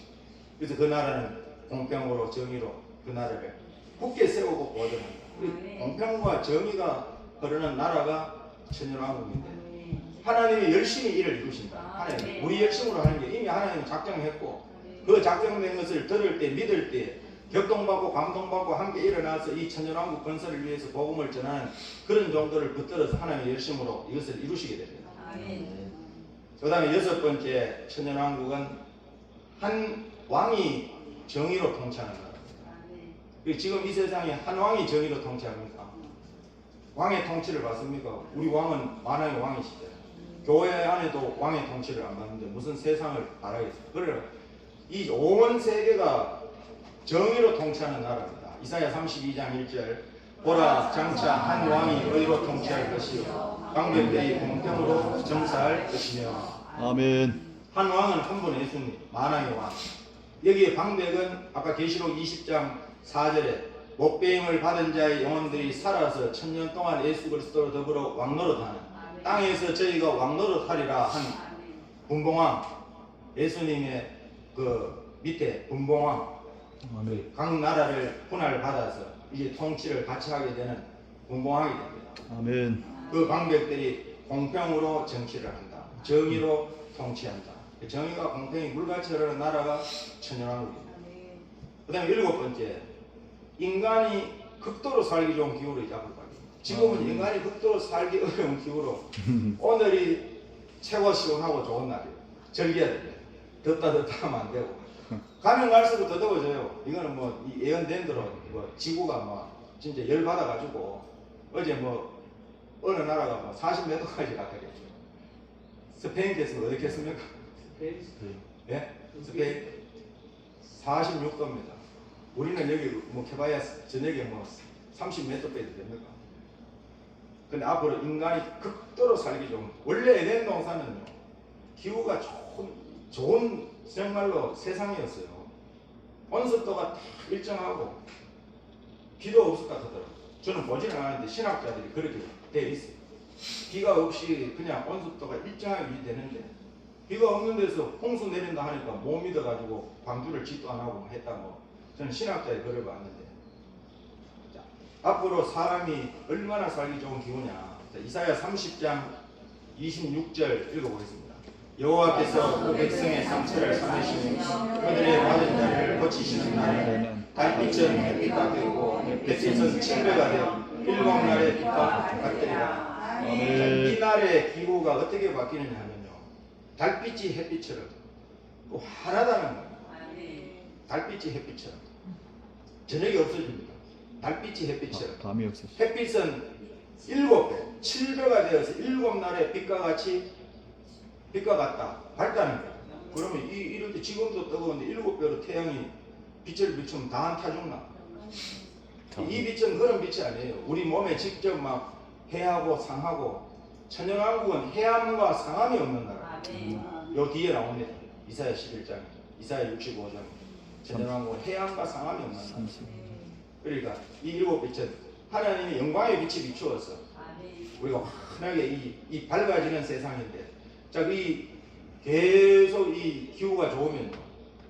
그래서 그 나라는 공평으로 정의로 그 나라를 굳게 세우고 보존한다. 공평과 정의가 흐르는 나라가 천연왕국인데 하나님이 열심히 일을 이루신다. 하나님 우리 열심으로 하는 게 이미 하나님이 작정했고 그 작정된 것을 들을 때 믿을 때 격동받고 감동받고 함께 일어나서 이 천연왕국 건설을 위해서 복음을 전하는 그런 정도를 붙들어서 하나님의 열심으로 이것을 이루시게 됩니다. 그 다음에 여섯 번째 천연왕국은 한 왕이 정의로 통치하는 나라입니다. 지금 이 세상에 한 왕이 정의로 통치합니까? 왕의 통치를 받습니까? 우리 왕은 만왕의 왕이시잖아요. 교회 안에도 왕의 통치를 안 받는데 무슨 세상을 바라겠어요? 그래 이 온 세계가 정의로 통치하는 나라입니다. 이사야 32장 1절 보라 장차 한 왕이 의로 통치할 것이요 방백들이 공평으로 정사할 것이며. 아멘. 한 왕은 한 분 예수님 만왕의 왕. 여기에 방백은 아까 계시록 20장 4절에 목배임을 받은 자의 영혼들이 살아서 천년 동안 예수 그리스도로 더불어 왕노릇하는 땅에서 저희가 왕노릇하리라 한 분봉왕. 예수님의 그 밑에 분봉왕 아멘. 각 나라를 분할받아서 이제 통치를 같이 하게 되는 분봉왕이 됩니다. 아멘. 그 방백들이 공평으로 정치를 한다. 정의로 통치한다. 정의가 공평이 물같이 흐르는 나라가 천연왕국입니다. 그 다음에 일곱 번째, 인간이 극도로 살기 좋은 기후로 이제 앞으로 가겠습니다. 지금은 인간이 극도로 살기 어려운 기후로 오늘이 최고 시원하고 좋은 날이에요. 즐겨야 됩니다. 덥다 하면 안 되고 가면 갈수록 더 더워져요. 이거는 뭐 예언된 대로 뭐 지구가 뭐 진짜 열 받아가지고 어제 뭐 어느 나라가 뭐 40몇 도까지 갔다겠죠. 스페인 케이스는 어떻게 했습니까? 예? 스페인 46도입니다. 우리는 여기 뭐 해봐야 저녁에 뭐 30m 빼도 됩니까? 근데 앞으로 인간이 극도로 살기 좋은 원래 에덴 동산은요 기후가 좋은 정말로 세상이었어요. 온습도가 다 일정하고 비도 없을 것 같더라고요. 저는 보지는 않았는데 신학자들이 그렇게 되어 있어요. 비가 없이 그냥 온습도가 일정하게 유지되는데 비가 없는 데서 홍수 내린다 하니까 못 믿어가지고 방주를 짓도 안 하고 했다고 저는 신학자의 글을 봤는데 자, 앞으로 사람이 얼마나 살기 좋은 기후냐. 자, 이사야 30장 26절 읽어보겠습니다. 여호와께서 그 백성의 상처를 삼으시니 그들의 받은 자를 고치시는 날에 달빛은 햇빛과 되고 햇빛은 칠배가 되어 일곱 날의 빛과 같으리라. 이 날의 기후가 어떻게 바뀌느냐 하면요 달빛이 햇빛처럼 환하다는 거예요. 달빛이 햇빛처럼 저녁이 없어집니다. 달빛이 햇빛처럼 밤이 없어. 햇빛은 7배, 7배가 되어서 7날의 빛과 같이 빛과 같다, 밝다는 거예요. 그러면 이럴 때 지금도 뜨거운데 7배로 태양이 빛을 비추면 다 안 타 죽나? 이 빛은 그런 빛이 아니에요. 우리 몸에 직접 막 해하고 상하고 천연왕국은 해함과 상함이 없는 나라. 요 뒤에 나옵니다. 이사야 11장, 이사야 65장. 천연왕국은 해함과 상함이 없는 나라. 그러니까 이 7빛은 하나님의 영광의 빛이 비추어서 우리가 환하게 이 밝아지는 세상인데 자, 이 계속 이 기후가 좋으면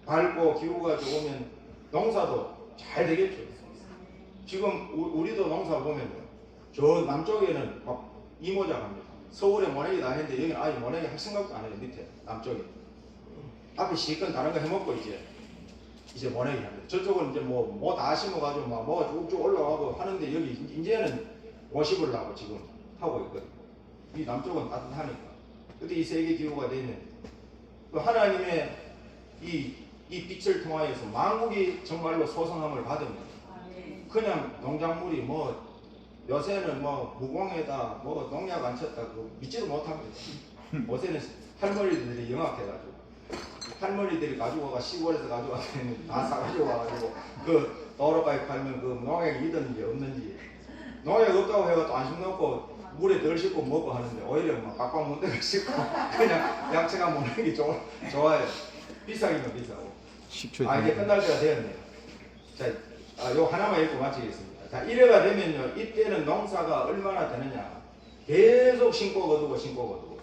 밝고 기후가 좋으면 농사도 잘 되겠죠. 지금 우리도 농사 보면요. 저 남쪽에는 막 이모작합니다. 서울에 모내기 다 했는데 여기는 아예 모내기 할 생각도 안 해요. 밑에 남쪽에 앞에 시건 다른 거 해먹고 이제 모내기 합니다. 저쪽은 이제 뭐 다 심어가지고 막 뭐가 쭉쭉 올라가고 하는데 여기 이제는 50을 지금 하고 있거든요. 이 남쪽은 따뜻하니까. 근데 이 세계 기후가 되면 그 하나님의 이 빛을 통하여서 만국이 정말로 소성함을 받으면 그냥 농작물이 뭐 요새는 뭐 무공에다 뭐 농약 안 쳤다 그 믿지도 못합니다. 요새는 할머니들이 영악해가지고 할머니들이 가지고 가 시골에서 가지고 와서는 다 사가지고 와가지고 그 도로가에 팔면 그 농약이 있든지 없는지 농약 없다고 해가 또 안심 넣고 물에 덜 씻고 먹고 하는데 오히려 막 빡빡 문대가 씻고 그냥 양채가 먹는 게 좋아요. 비싸기는 비싸고. 10초. 이제 끝날 때가 되었네요. 자, 요 하나만 읽고 마치겠습니다. 자, 이래가 되면요, 이때는 농사가 얼마나 되느냐. 계속 심고 거두고.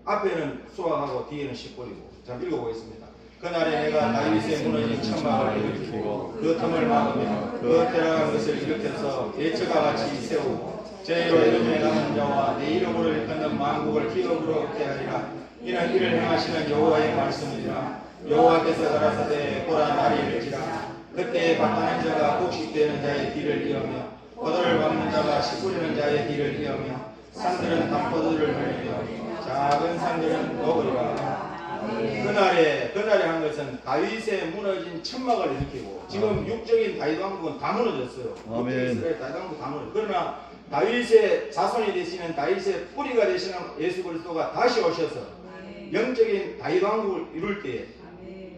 앞에는 수확하고 뒤에는 씨 뿌리고. 자, 읽어보겠습니다. 그날에 내가 다윗의 무너진 천막을 일으키고 그 틈을 막으며 그 때라는 것을 일으켜서 예처가 같이 세우고 제 이름에 남은 자와 내 이름으로 일컫는 만국을 기업으로 얻게 하리라. 이는 이를 행하시는 여호와의 말씀이라. 여호와께서 가라사대 보라 날이 이를지라. 그때 박하는 자가 곡식되는 자의 뒤를 이으며 포도를 밟는 자가 씨 뿌리는 자의 뒤를 이으며 산들은 담포도를 흘리며 작은 산들은 먹으리라. 그날에 한 것은 다윗의 무너진 천막을 일으키고 지금 육적인 다윗 왕국은 다 무너졌어요. 아멘. 이스라엘 다윗 왕국 다 무너졌어요. 그러나 다윗의 자손이 되시는 다윗의 뿌리가 되시는 예수 그리스도가 다시 오셔서 영적인 다윗 왕국을 이룰 때에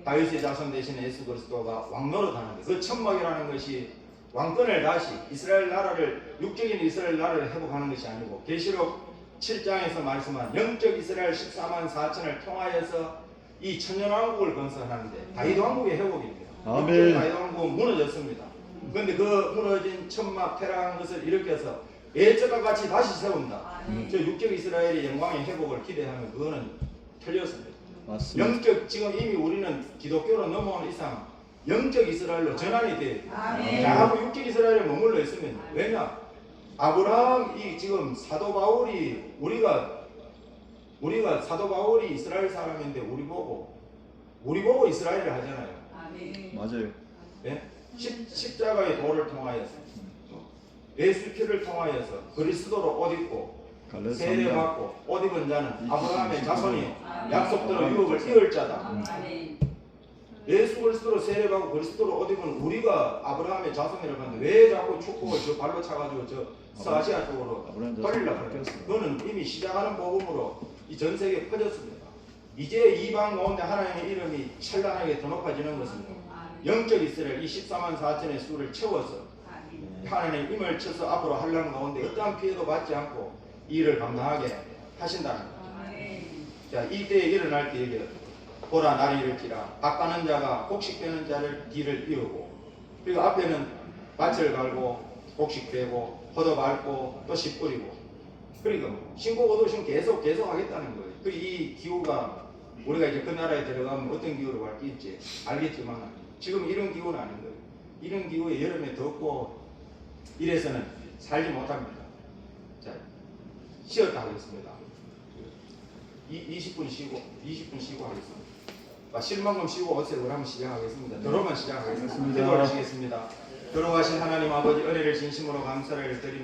다윗의 자손 되시는 예수 그리스도가 왕노릇하는 것. 그 천막이라는 것이 왕권을 다시 이스라엘 나라를 육적인 이스라엘 나라를 회복하는 것이 아니고 계시록 7장에서 말씀한 영적 이스라엘 14만 4천을 통하여서 이 천년왕국을 건설하는데 다윗 왕국의 회복입니다. 아멘. 다윗 왕국은 무너졌습니다. 그런데 그 무너진 천막 테러한 것을 일으켜서 예적과 같이 다시 세운다. 저 육적 이스라엘의 영광의 회복을 기대하면 그거는 틀렸습니다. 맞습니다. 영적 지금 이미 우리는 기독교로 넘어오는 이상 영적 이스라엘로 전환이 돼. 자꾸 육적 이스라엘에 머물러 있으면 왜냐? 아브라함이 지금 사도 바울이 우리가 사도 바울이 이스라엘 사람인데 우리 보고 이스라엘을 하잖아요. 맞아요. 예? 십자가의 도를 통하여서 예수 피를 통하여서 그리스도로 옷 입고 세례 받고 옷 입은 자는 아브라함의 자손이 약속대로 유업을 이을 자다. 예수 그리스도로 세례 받고 그리스도로 옷 입은 우리가 아브라함의 자손이라고 하는데 왜 자꾸 축복을 저 발로 차가지고 저 서아시아 쪽으로 돌리려고 그래요. 그거는 이미 시작하는 복음으로 이 전 세계에 퍼졌습니다. 이제 이방 가운데 하나님의 이름이 찬란하게 더 높아지는 것은 영적 이스라엘 이 14만 4천의 수를 채워서 하나님 힘을 쳐서 앞으로 하려는 가운데 어떠한 피해도 받지 않고 이 일을 감당하게 하신다는 거죠. 자, 이때에 일어날 때 얘기해요. 보라 날이 이를지라 밭가는 자가 곡식되는 자를 뒤를 이으고 그리고 앞에는 밭을 갈고 곡식되고 포도 밟고 또 씨 뿌리고 그리고 신고 거두신 계속 하겠다는 거예요. 그 이 기후가 우리가 이제 그 나라에 들어가면 어떤 기후를 갈지 알겠지만 지금 이런 기후는 아닌 거예요. 이런 기후에 여름에 덥고 이래서는 살지 못합니다. 자, 쉬었다 하겠습니다. 20분 쉬고 하겠습니다. 쉴 만큼 쉬고 오세요. 그러면 시작하겠습니다. 더러만 시작하겠습니다. 기도하시겠습니다. 더러하신 하나님 아버지 은혜를 진심으로 감사를 드립니다.